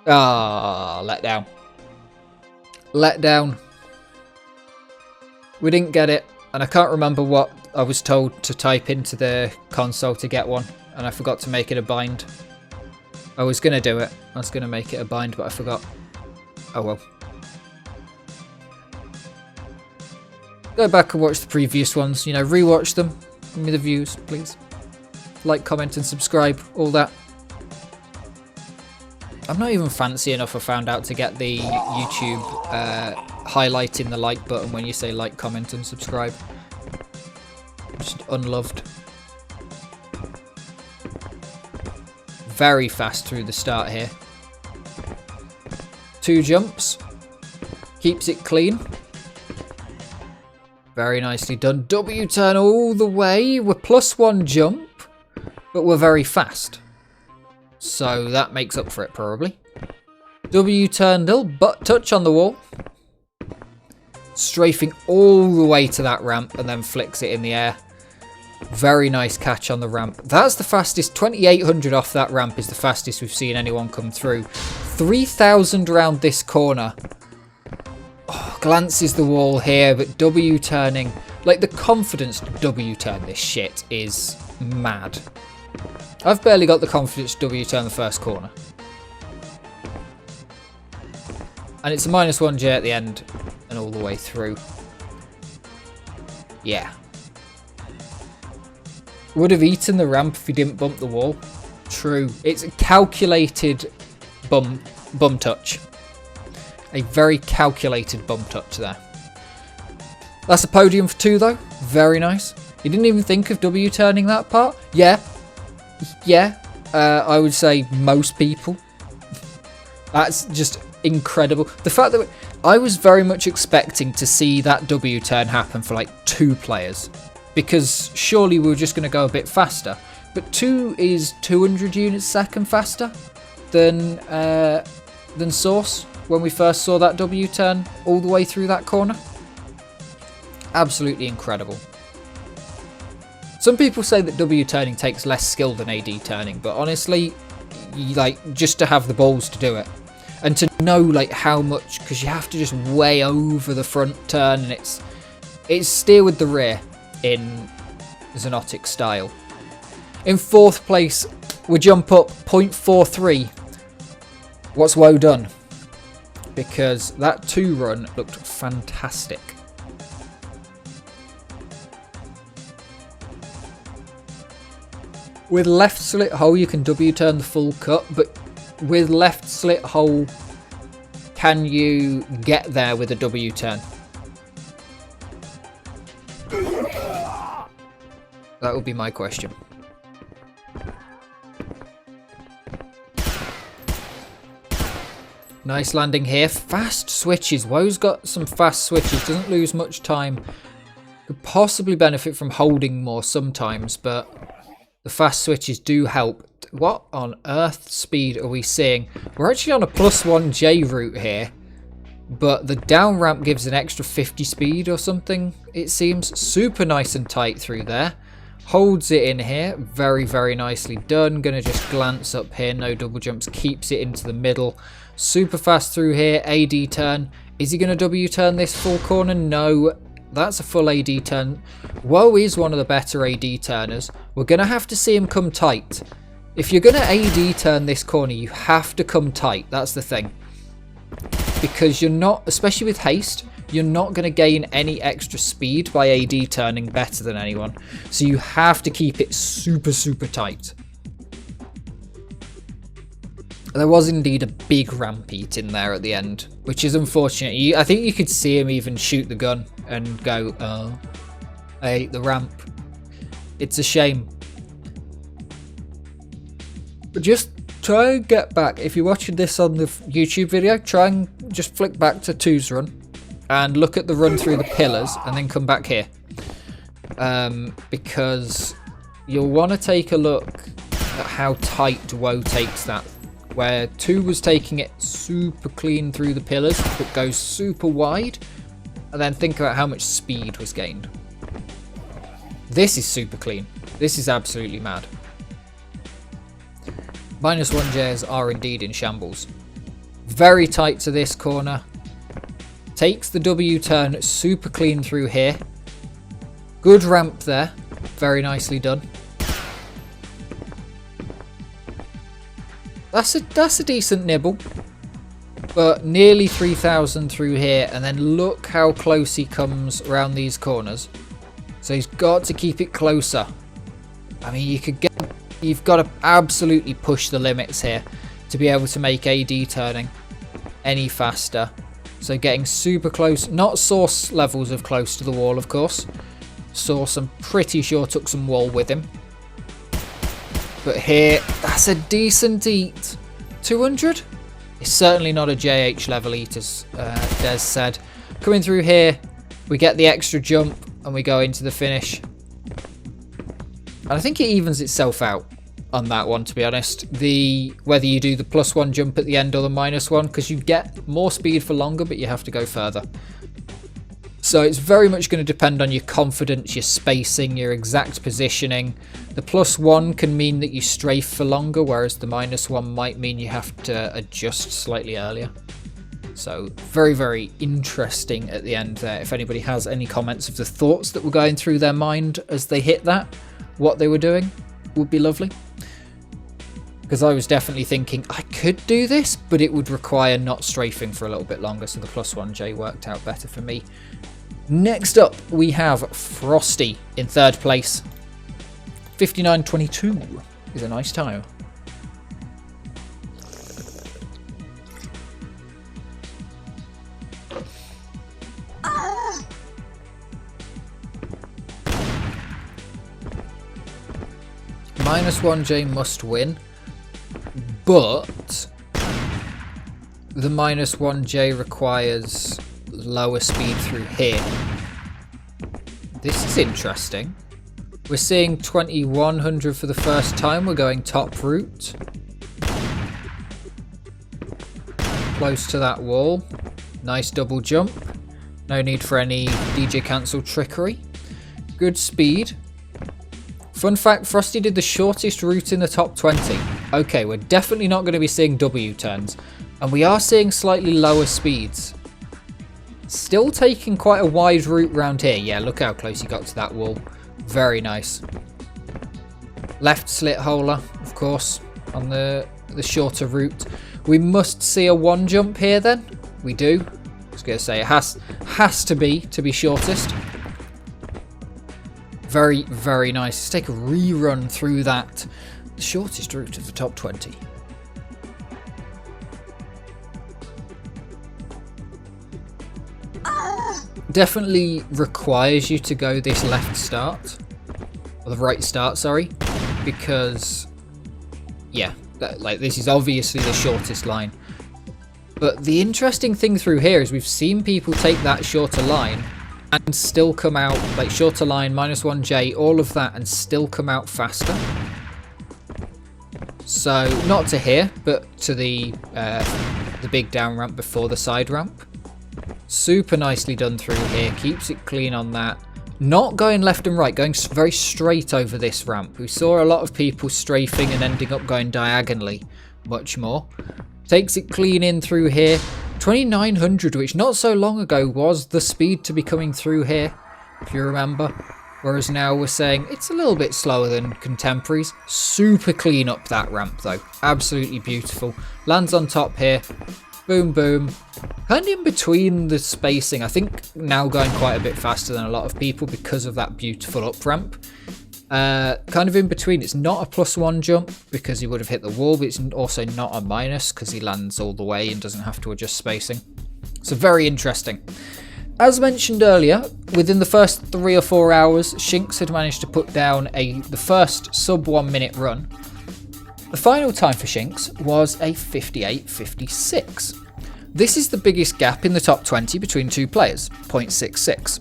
Ah, let down. Let down. We didn't get it. And I can't remember what I was told to type into the console to get one. And I forgot to make it a bind. I was going to do it. I was going to make it a bind, but I forgot. Oh well. Go back and watch the previous ones. You know, rewatch them. Give me the views, please. Like, comment, and subscribe. All that. I'm not even fancy enough, I found out, to get the YouTube highlighting the like button when you say like, comment, and subscribe. Just unloved. Very fast through the start here. 2 jumps. Keeps it clean. Very nicely done. W turn all the way. We're +1 jump, but we're very fast. So that makes up for it, probably. W turn, little butt touch on the wall. Strafing all the way to that ramp and then flicks it in the air. Very nice catch on the ramp. That's the fastest. 2800 off that ramp is the fastest we've seen anyone come through. 3000 round this corner. Oh, glances the wall here, but W turning. Like, the confidence to W turn this shit is mad. I've barely got the confidence to W turn the first corner. And it's a -1J at the end and all the way through. Yeah. Would have eaten the ramp if he didn't bump the wall. True. It's a calculated bum touch. A very calculated bum touch there. That's a podium for 2 though. Very nice. You didn't even think of W turning that part? Yeah. Yeah. I would say most people. That's just incredible. The fact that I was very much expecting to see that W turn happen for like 2 players. Because surely we were just going to go a bit faster. But 2 is 200 units a second faster than Source when we first saw that W turn all the way through that corner. Absolutely incredible. Some people say that W turning takes less skill than AD turning, but honestly, just to have the balls to do it. And to know like how much, because you have to just way over the front turn, and it's steer with the rear in Xonotic style. In 4th place, we jump up 0.43. What's well done? Because that 2 run looked fantastic. With left slit hole, you can W turn the full cut, but with left slit hole, can you get there with a W turn? That would be my question. Nice landing here. Fast switches. Woe's got some fast switches. Doesn't lose much time. Could possibly benefit from holding more sometimes, but the fast switches do help. What on earth speed are we seeing? We're actually on a +1J route here, but the down ramp gives an extra 50 speed or something, it seems. Super nice and tight through there. Holds it in here. Very, very nicely done. Gonna just glance up here. No double jumps. Keeps it into the middle. Super fast through here. AD turn. Is he gonna W turn this full corner? No. That's a full AD turn. Woe is one of the better AD turners. We're gonna have to see him come tight. If you're gonna AD turn this corner, you have to come tight. That's the thing. Because you're not, especially with haste, you're not going to gain any extra speed by AD turning better than anyone. So you have to keep it super, super tight. There was indeed a big ramp eat in there at the end, which is unfortunate. I think you could see him even shoot the gun and go, oh, I ate the ramp. It's a shame. But just try and get back. If you're watching this on the YouTube video, try and just flick back to 2's run and look at the run through the pillars and then come back here. Because you'll want to take a look at how tight Woe takes that. Where 2 was taking it super clean through the pillars, but goes super wide. And then think about how much speed was gained. This is super clean. This is absolutely mad. -1Js are indeed in shambles. Very tight to this corner. Takes the W turn super clean through here. Good ramp there. Very nicely done. That's a decent nibble. But nearly 3,000 through here, and then look how close he comes around these corners. So he's got to keep it closer. I mean, you've got to absolutely push the limits here to be able to make AD turning any faster. So getting super close, not Source levels of close to the wall, of course. Source, I'm pretty sure, took some wall with him. But here, that's a decent eat. 200? It's certainly not a JH level eat, as Des said. Coming through here, we get the extra jump and we go into the finish. And I think it evens itself out on that one, to be honest. Whether you do the +1 jump at the end or the -1, because you get more speed for longer, but you have to go further. So it's very much going to depend on your confidence, your spacing, your exact positioning. The +1 can mean that you strafe for longer, whereas the -1 might mean you have to adjust slightly earlier. So very, very interesting at the end there. If anybody has any comments of the thoughts that were going through their mind as they hit that, what they were doing, would be lovely. Because I was definitely thinking I could do this, but it would require not strafing for a little bit longer, so the +1J worked out better for me. Next up, we have Frosty in 3rd place. 59.22 is a nice time. -1J must win, but the -1J requires lower speed through here. This is interesting. We're seeing 2100 for the first time. We're going top route. Close to that wall. Nice double jump. No need for any DJ cancel trickery. Good speed. Fun fact, Frosty did the shortest route in the top 20. Okay, we're definitely not going to be seeing W turns. And we are seeing slightly lower speeds. Still taking quite a wide route round here. Yeah, look how close he got to that wall. Very nice. Left slit holer, of course, on the shorter route. We must see a 1 jump here then. We do. I was going to say it has to be shortest. Very, very nice. Let's take a rerun through that. The shortest route of the top 20. Definitely requires you to go this left start. Or the right start, sorry. Because, yeah, this is obviously the shortest line. But the interesting thing through here is we've seen people take that shorter line and still come out, like shorter line, -1J, all of that, and still come out faster. So, not to here, but to the big down ramp before the side ramp. Super nicely done through here, keeps it clean on that. Not going left and right, going very straight over this ramp. We saw a lot of people strafing and ending up going diagonally much more. Takes it clean in through here. 2900, which not so long ago was the speed to be coming through here, if you remember. Whereas now we're saying it's a little bit slower than contemporaries. Super clean up that ramp though. Absolutely beautiful. Lands on top here. Boom, boom. Kind of in between the spacing. I think now going quite a bit faster than a lot of people because of that beautiful up ramp. Kind of in between. It's not a +1 jump because he would have hit the wall, but it's also not a minus because he lands all the way and doesn't have to adjust spacing. So very interesting. As mentioned earlier, within the first 3 or 4 hours, Shinx had managed to put down the first sub 1 minute run. The final time for Shinx was a 58.56. This is the biggest gap in the top 20 between 2 players, 0.66.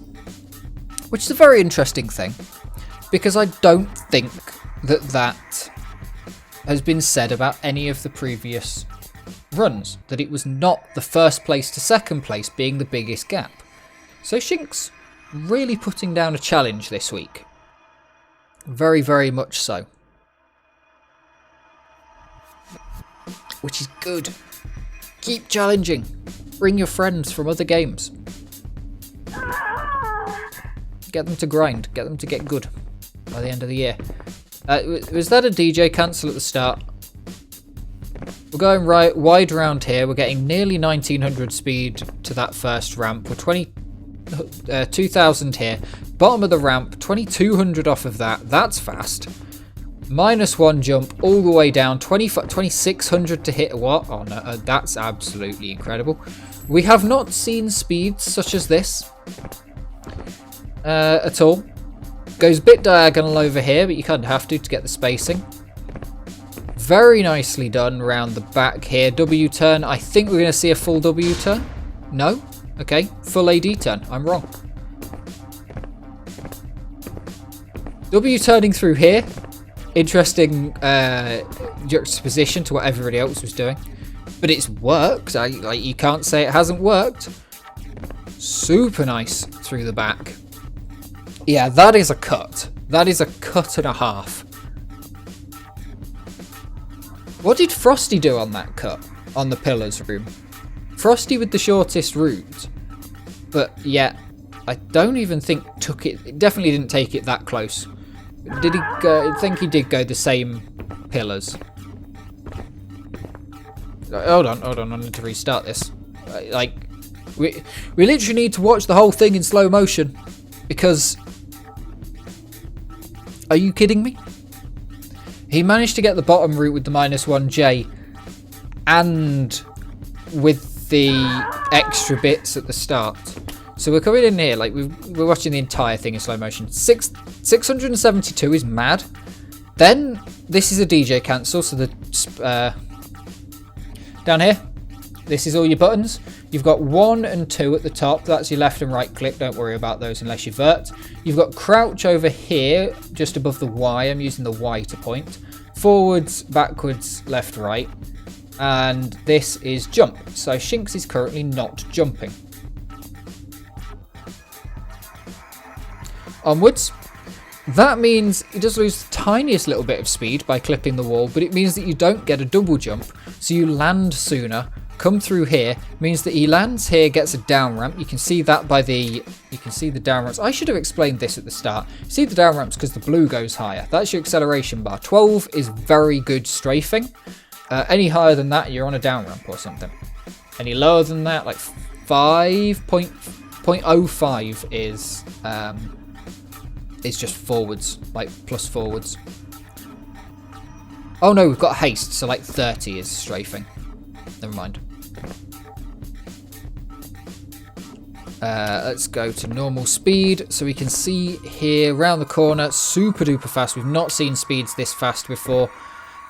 Which is a very interesting thing, because I don't think that has been said about any of the previous runs, that it was not the first place to second place being the biggest gap. So Shinx really putting down a challenge this week. Very, very much so. Which is good. Keep challenging. Bring your friends from other games. Get them to grind. Get them to get good by the end of the year. Was that a DJ cancel at the start? We're going right wide around here. We're getting nearly 1900 speed to that first ramp. We're 2000 here. Bottom of the ramp, 2200 off of that. That's fast. -1 jump all the way down. 2600 to hit what? Oh no, that's absolutely incredible. We have not seen speeds such as this at all. Goes a bit diagonal over here, but you kind of have to get the spacing. Very nicely done around the back here. W turn. I think we're going to see a full W turn. No? Okay. Full AD turn. I'm wrong. W turning through here. Interesting juxtaposition to what everybody else was doing. But it's worked. Like, you can't say it hasn't worked. Super nice through the back. Yeah, that is a cut. That is a cut and a half. What did Frosty do on that cut? On the pillars room? Frosty with the shortest route. But yeah, I don't even think took it. It definitely didn't take it that close. Did he go? I think he did go the same pillars. Hold on. I need to restart this. Like, we literally need to watch the whole thing in slow motion. Because, are you kidding me? He managed to get the bottom route with the -1J and with the extra bits at the start. So we're coming in here, like we're watching the entire thing in slow motion. 672 is mad. Then this is a DJ cancel, so the down here, this is all your buttons. You've got 1 and 2 at the top. That's your left and right click. Don't worry about those unless you vert. You've got crouch over here, just above the Y. I'm using the Y to point. Forwards, backwards, left, right. And this is jump. So Shinx is currently not jumping. Onwards. That means he does lose the tiniest little bit of speed by clipping the wall, but it means that you don't get a double jump. So you land sooner. Come through here, means that he lands here, gets a down ramp. You can see that by the, down ramps. I should have explained this at the start. You see the down ramps because the blue goes higher. That's your acceleration bar. 12 is very good strafing. Any higher than that, you're on a down ramp or something. Any lower than that, like 5.05 is just forwards, like plus forwards. Oh no, we've got haste, so like 30 is strafing. Never mind. Let's go to normal speed so we can see here around the corner, super duper fast. We've not seen speeds this fast before.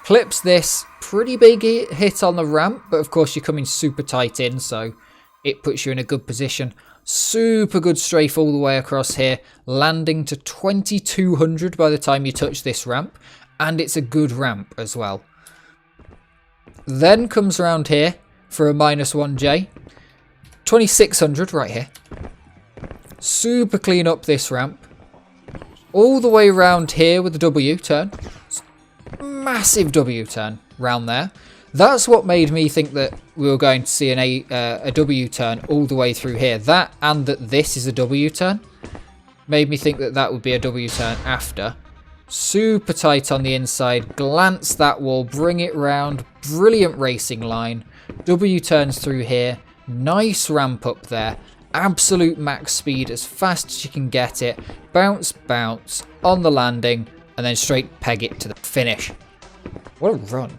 Clips this, pretty big hit on the ramp, but of course you're coming super tight in, so it puts you in a good position. Super good strafe all the way across here, landing to 2200 by the time you touch this ramp, and it's a good ramp as well. Then comes around here for a -1J. 2600 right here. Super clean up this ramp. All the way around here with the W turn. Massive W turn round there. That's what made me think that we were going to see a W turn all the way through here. That and that this is a W turn made me think that that would be a W turn after. Super tight on the inside, glance that wall, bring it round, brilliant racing line, W turns through here, nice ramp up there, absolute max speed as fast as you can get it, bounce, bounce, on the landing, and then straight peg it to the finish. What a run.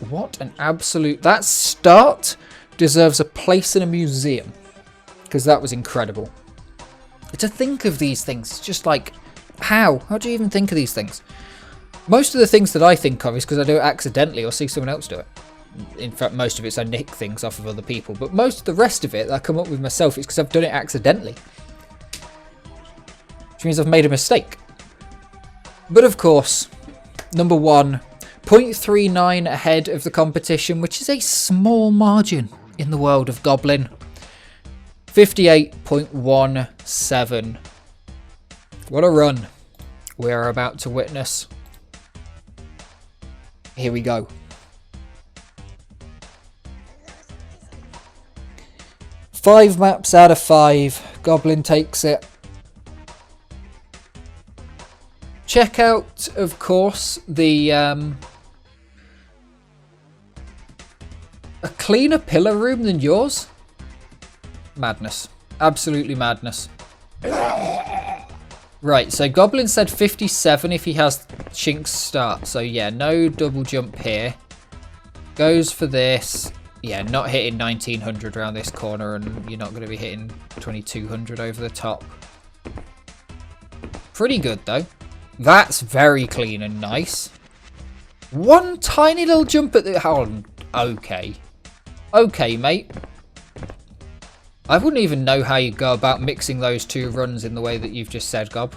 What an absolute... That start deserves a place in a museum, because that was incredible. To think of these things, it's just like... How do you even think of these things? Most of the things that I think of is because I do it accidentally or see someone else do it. In fact, most of it's I nick things off of other people. But most of the rest of it that I come up with myself is because I've done it accidentally. Which means I've made a mistake. But of course, number one, 0.39 ahead of the competition, which is a small margin in the world of Goblin. 58.17. What a run we are about to witness. Here we go. Five maps out of 5. Goblin takes it. Check out, of course, the cleaner pillar room than yours? Madness. Absolutely madness. Right, so Goblin said 57 if he has Chink's start. So yeah, no double jump here. Goes for this. Yeah, not hitting 1900 around this corner, and you're not going to be hitting 2200 over the top. Pretty good though. That's very clean and nice. One tiny little jump at the... Okay. Okay, mate. I wouldn't even know how you go about mixing those two runs in the way that you've just said, Gob.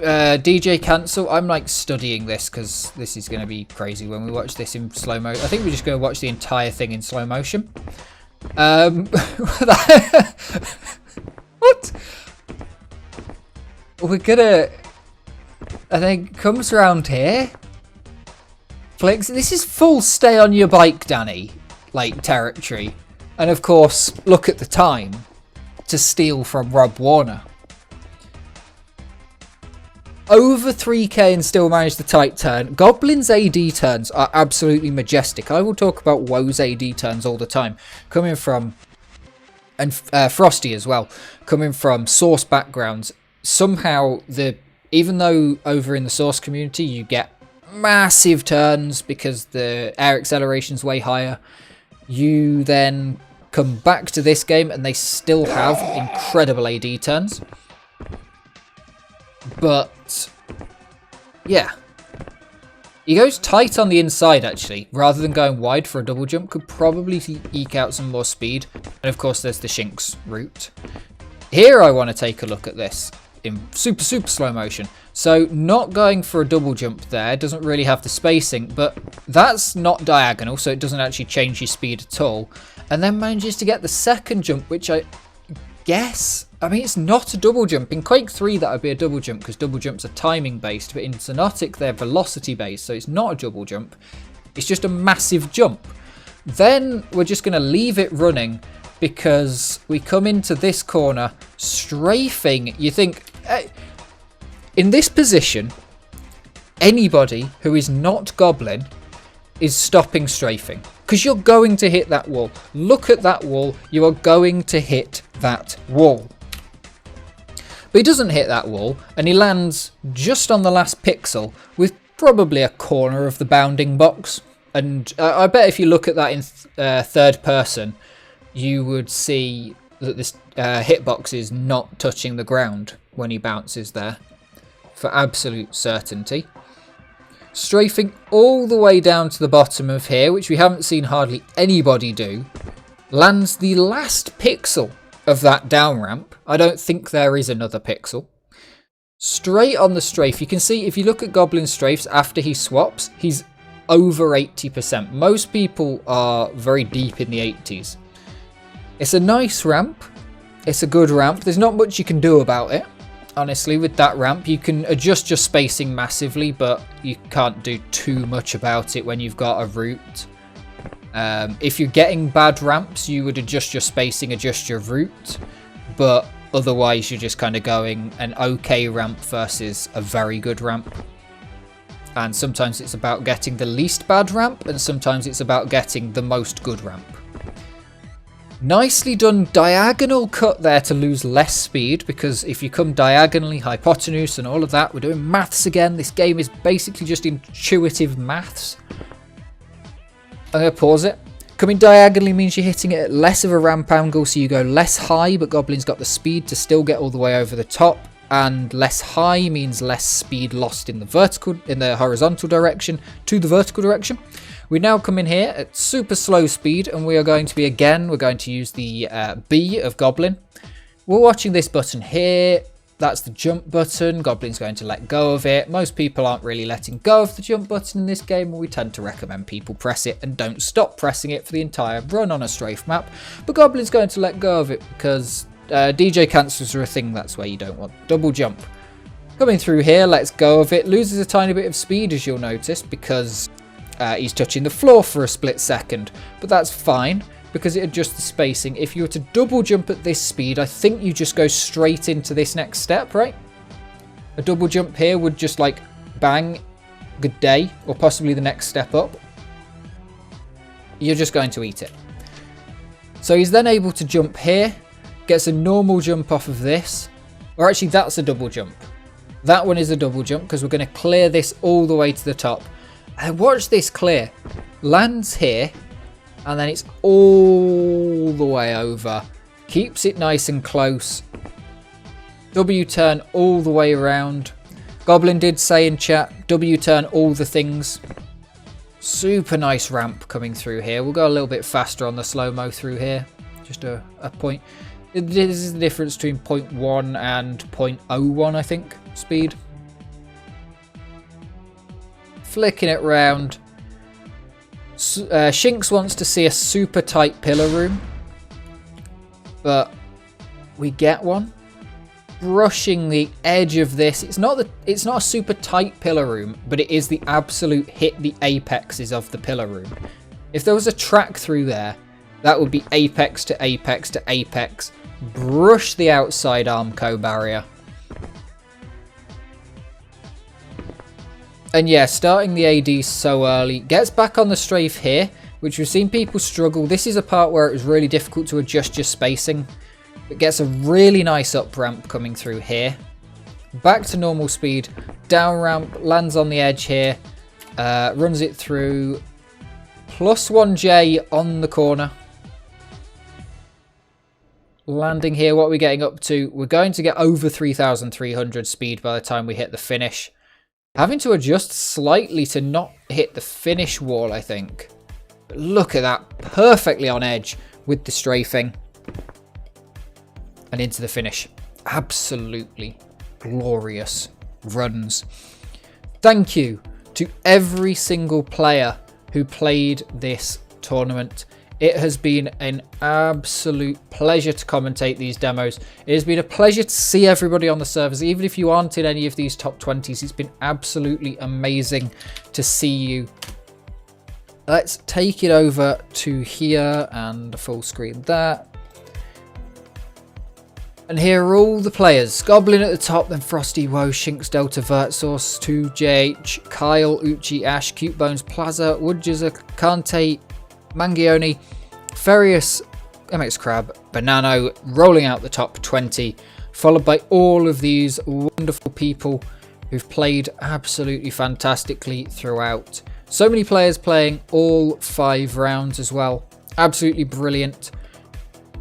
DJ cancel. I'm like studying this because this is going to be crazy when we watch this in slow mo. I think we're just going to watch the entire thing in slow motion. What? We're gonna... I think comes around here. Flicks. This is full stay on your bike, Danny, like territory. And of course, look at the time to steal from Rob Warner. Over 3k and still manage the tight turn. Goblin's AD turns are absolutely majestic. I will talk about Woe's AD turns all the time. Coming from, and Frosty as well, coming from source backgrounds. Somehow, even though over in the source community you get massive turns because the air acceleration's way higher, you then come back to this game and they still have incredible AD turns. But yeah, he goes tight on the inside actually, rather than going wide for a double jump. Could probably eke out some more speed. And of course there's the Shink's route. Here I want to take a look at this in super slow motion. So not going for a double jump there, doesn't really have the spacing, but that's not diagonal, so it doesn't actually change your speed at all. And then manages to get the second jump, which I guess, I mean, it's not a double jump. In Quake 3 that would be a double jump because double jumps are timing based, but in Xonotic they're velocity based, so it's not a double jump. It's just a massive jump. Then we're just going to leave it running because we come into this corner, strafing. You think... in this position, anybody who is not Goblin is stopping strafing. Because you're going to hit that wall. Look at that wall. You are going to hit that wall. But he doesn't hit that wall. And he lands just on the last pixel with probably a corner of the bounding box. And I bet if you look at that in third person, you would see that this hitbox is not touching the ground when he bounces there. For absolute certainty. Strafing all the way down to the bottom of here, which we haven't seen hardly anybody do. Lands the last pixel of that down ramp. I don't think there is another pixel. Straight on the strafe. You can see if you look at Goblin strafes after he swaps, he's over 80%. Most people are very deep in the 80s. It's a nice ramp. It's a good ramp. There's not much you can do about it. Honestly, with that ramp, you can adjust your spacing massively, but you can't do too much about it when you've got a route. If you're getting bad ramps, you would adjust your spacing, adjust your route, but otherwise you're just kind of going an okay ramp versus a very good ramp. And sometimes it's about getting the least bad ramp, and sometimes it's about getting the most good ramp. Nicely done diagonal cut there to lose less speed, because if you come diagonally, hypotenuse and all of that, we're doing maths again. This game is basically just intuitive maths. I'm going to pause it. Coming diagonally means you're hitting it at less of a ramp angle, so you go less high, but Goblin's got the speed to still get all the way over the top. And less high means less speed lost in the horizontal direction to the vertical direction. We now come in here at super slow speed, and we are going to be, again, we're going to use the B of Goblin. We're watching this button here. That's the jump button. Goblin's going to let go of it. Most people aren't really letting go of the jump button in this game, and we tend to recommend people press it and don't stop pressing it for the entire run on a strafe map. But Goblin's going to let go of it because DJ cancels are a thing. That's where you don't want double jump. Coming through here, lets go of it. Loses a tiny bit of speed, as you'll notice, because he's touching the floor for a split second, but that's fine because it adjusts the spacing. If you were to double jump at this speed, I think you just go straight into this next step, right? A double jump here would just like bang good day, or possibly the next step up, you're just going to eat it. So he's then able to jump here, gets a normal jump off of this, or actually that's a double jump. That one is a double jump because we're going to clear this all the way to the top. And watch this clear. Lands here, and then it's all the way over. Keeps it nice and close. W-turn all the way around. Goblin did say in chat, W-turn all the things. Super nice ramp coming through here. We'll go a little bit faster on the slow-mo through here. Just a point. This is the difference between 0.1 and 0.01, I think, speed. Flicking it round. Shinx wants to see a super tight pillar room, but we get one. Brushing the edge of this. It's not a super tight pillar room, but it is the absolute hit the apexes of the pillar room. If there was a track through there, that would be apex to apex to apex. Brush the outside Armco barrier. And yeah, starting the AD so early. Gets back on the strafe here, which we've seen people struggle. This is a part where it was really difficult to adjust your spacing. It gets a really nice up ramp coming through here. Back to normal speed. Down ramp, lands on the edge here. Runs it through. +1J on the corner. Landing here, what are we getting up to? We're going to get over 3,300 speed by the time we hit the finish. Having to adjust slightly to not hit the finish wall, I think. But look at that. Perfectly on edge with the strafing. And into the finish. Absolutely glorious runs. Thank you to every single player who played this tournament. It has been an absolute pleasure to commentate these demos. It has been a pleasure to see everybody on the servers. Even if you aren't in any of these top 20s, it's been absolutely amazing to see you. Let's take it over to here and full screen that. And here are all the players. Goblin at the top, then Frosty, Woe, Shinx, Delta, Vertsource, 2JH, Kyle, Uchi, Ash, Cute Bones, Plaza, Woodjizzer, Kante, Mangione, Ferius, MX Crab, Banano, rolling out the top 20, followed by all of these wonderful people who've played absolutely fantastically throughout. So many players playing all 5 rounds as well. Absolutely brilliant.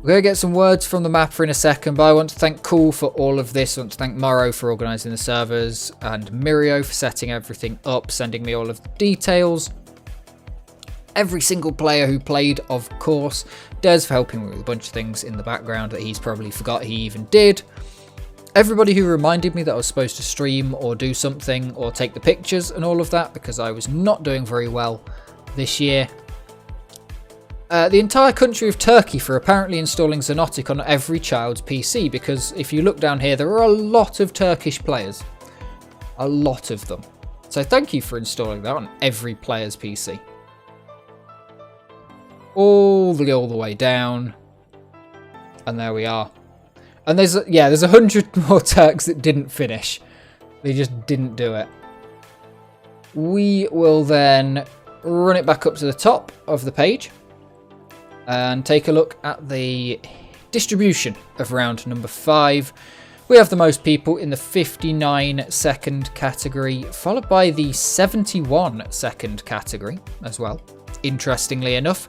We're going to get some words from the mapper in a second, but I want to thank Cool for all of this. I want to thank Morrow for organising the servers, and Mirio for setting everything up, sending me all of the details. Every single player who played, of course. Des for helping me with a bunch of things in the background that he's probably forgot he even did. Everybody who reminded me that I was supposed to stream or do something or take the pictures and all of that, because I was not doing very well this year. The entire country of Turkey for apparently installing Xonotic on every child's PC, because if you look down here, there are a lot of Turkish players. A lot of them. So thank you for installing that on every player's PC. All the way down. And there we are. And there's 100 more Turks that didn't finish. They just didn't do it. We will then run it back up to the top of the page and take a look at the distribution of round number 5. We have the most people in the 59-second category, followed by the 71-second category as well, interestingly enough.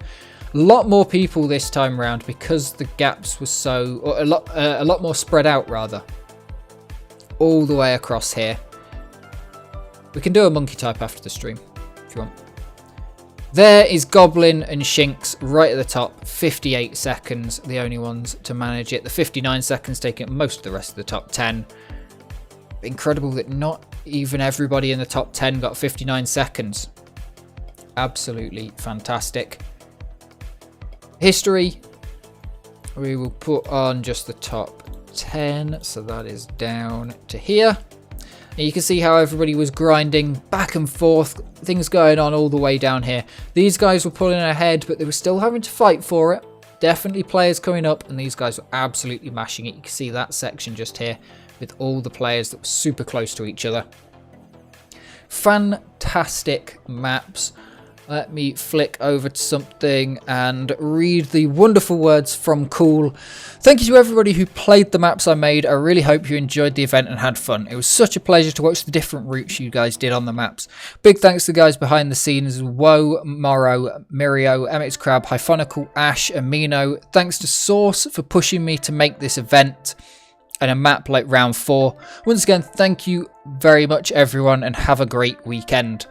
A lot more people this time round because the gaps were so, or a lot more spread out rather, all the way across here. We can do a monkey type after the stream if you want. There is Goblin and Shinx right at the top, 58 seconds, the only ones to manage it. The 59 seconds taking up most of the rest of the top 10. Incredible that not even everybody in the top 10 got 59 seconds. Absolutely fantastic. History, we will put on just the top 10, so that is down to here. And you can see how everybody was grinding back and forth, things going on all the way down here. These guys were pulling ahead, but they were still having to fight for it. Definitely players coming up, and these guys were absolutely mashing it. You can see that section just here with all the players that were super close to each other. fantastic maps. Let me flick over to something and read the wonderful words from Cool. Thank you to everybody who played the maps I made. I really hope you enjoyed the event and had fun. It was such a pleasure to watch the different routes you guys did on the maps. Big thanks to the guys behind the scenes, Woe, Morrow, Mirio, Emmett's Crab, Hyphonical, Ash, Amino. Thanks to Source for pushing me to make this event and a map like round 4. Once again, thank you very much everyone and have a great weekend.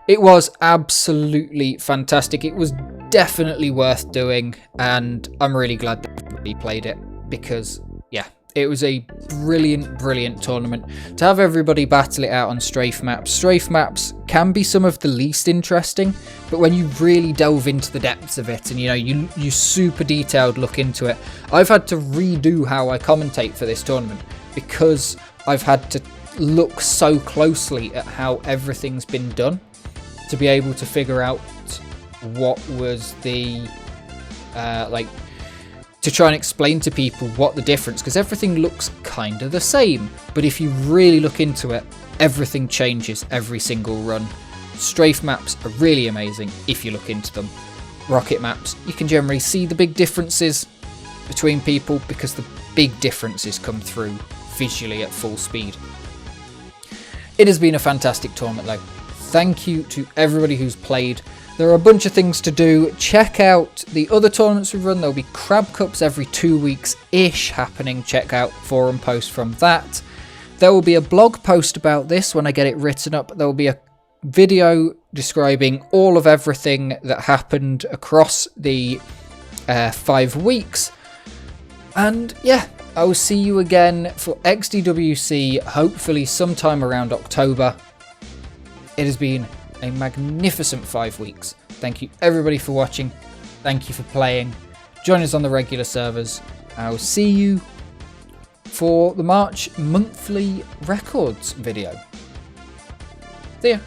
It was absolutely fantastic. It was definitely worth doing, and I'm really glad that everybody played it because, yeah, it was a brilliant tournament. To have everybody battle it out on Strafe maps can be some of the least interesting, but when you really delve into the depths of it and, you know, you super detailed look into it. I've had to redo how I commentate for this tournament because I've had to look so closely at how everything's been done to be able to figure out what was the to try and explain to people what the difference, because everything looks kind of the same, but if you really look into it, everything changes every single run. Strafe maps are really amazing if you look into them. Rocket maps, you can generally see the big differences between people because the big differences come through visually at full speed. It has been a fantastic tournament though. Thank you to everybody who's played. There are a bunch of things to do. Check out the other tournaments we've run. There'll be Crab Cups every 2 weeks-ish happening. Check out forum posts from that. There will be a blog post about this when I get it written up. There will be a video describing all of everything that happened across the 5 weeks. And yeah, I will see you again for XDWC, hopefully sometime around October. It has been a magnificent 5 weeks. Thank you everybody for watching. Thank you for playing. Join us on the regular servers. I will see you for the March monthly records video. See ya.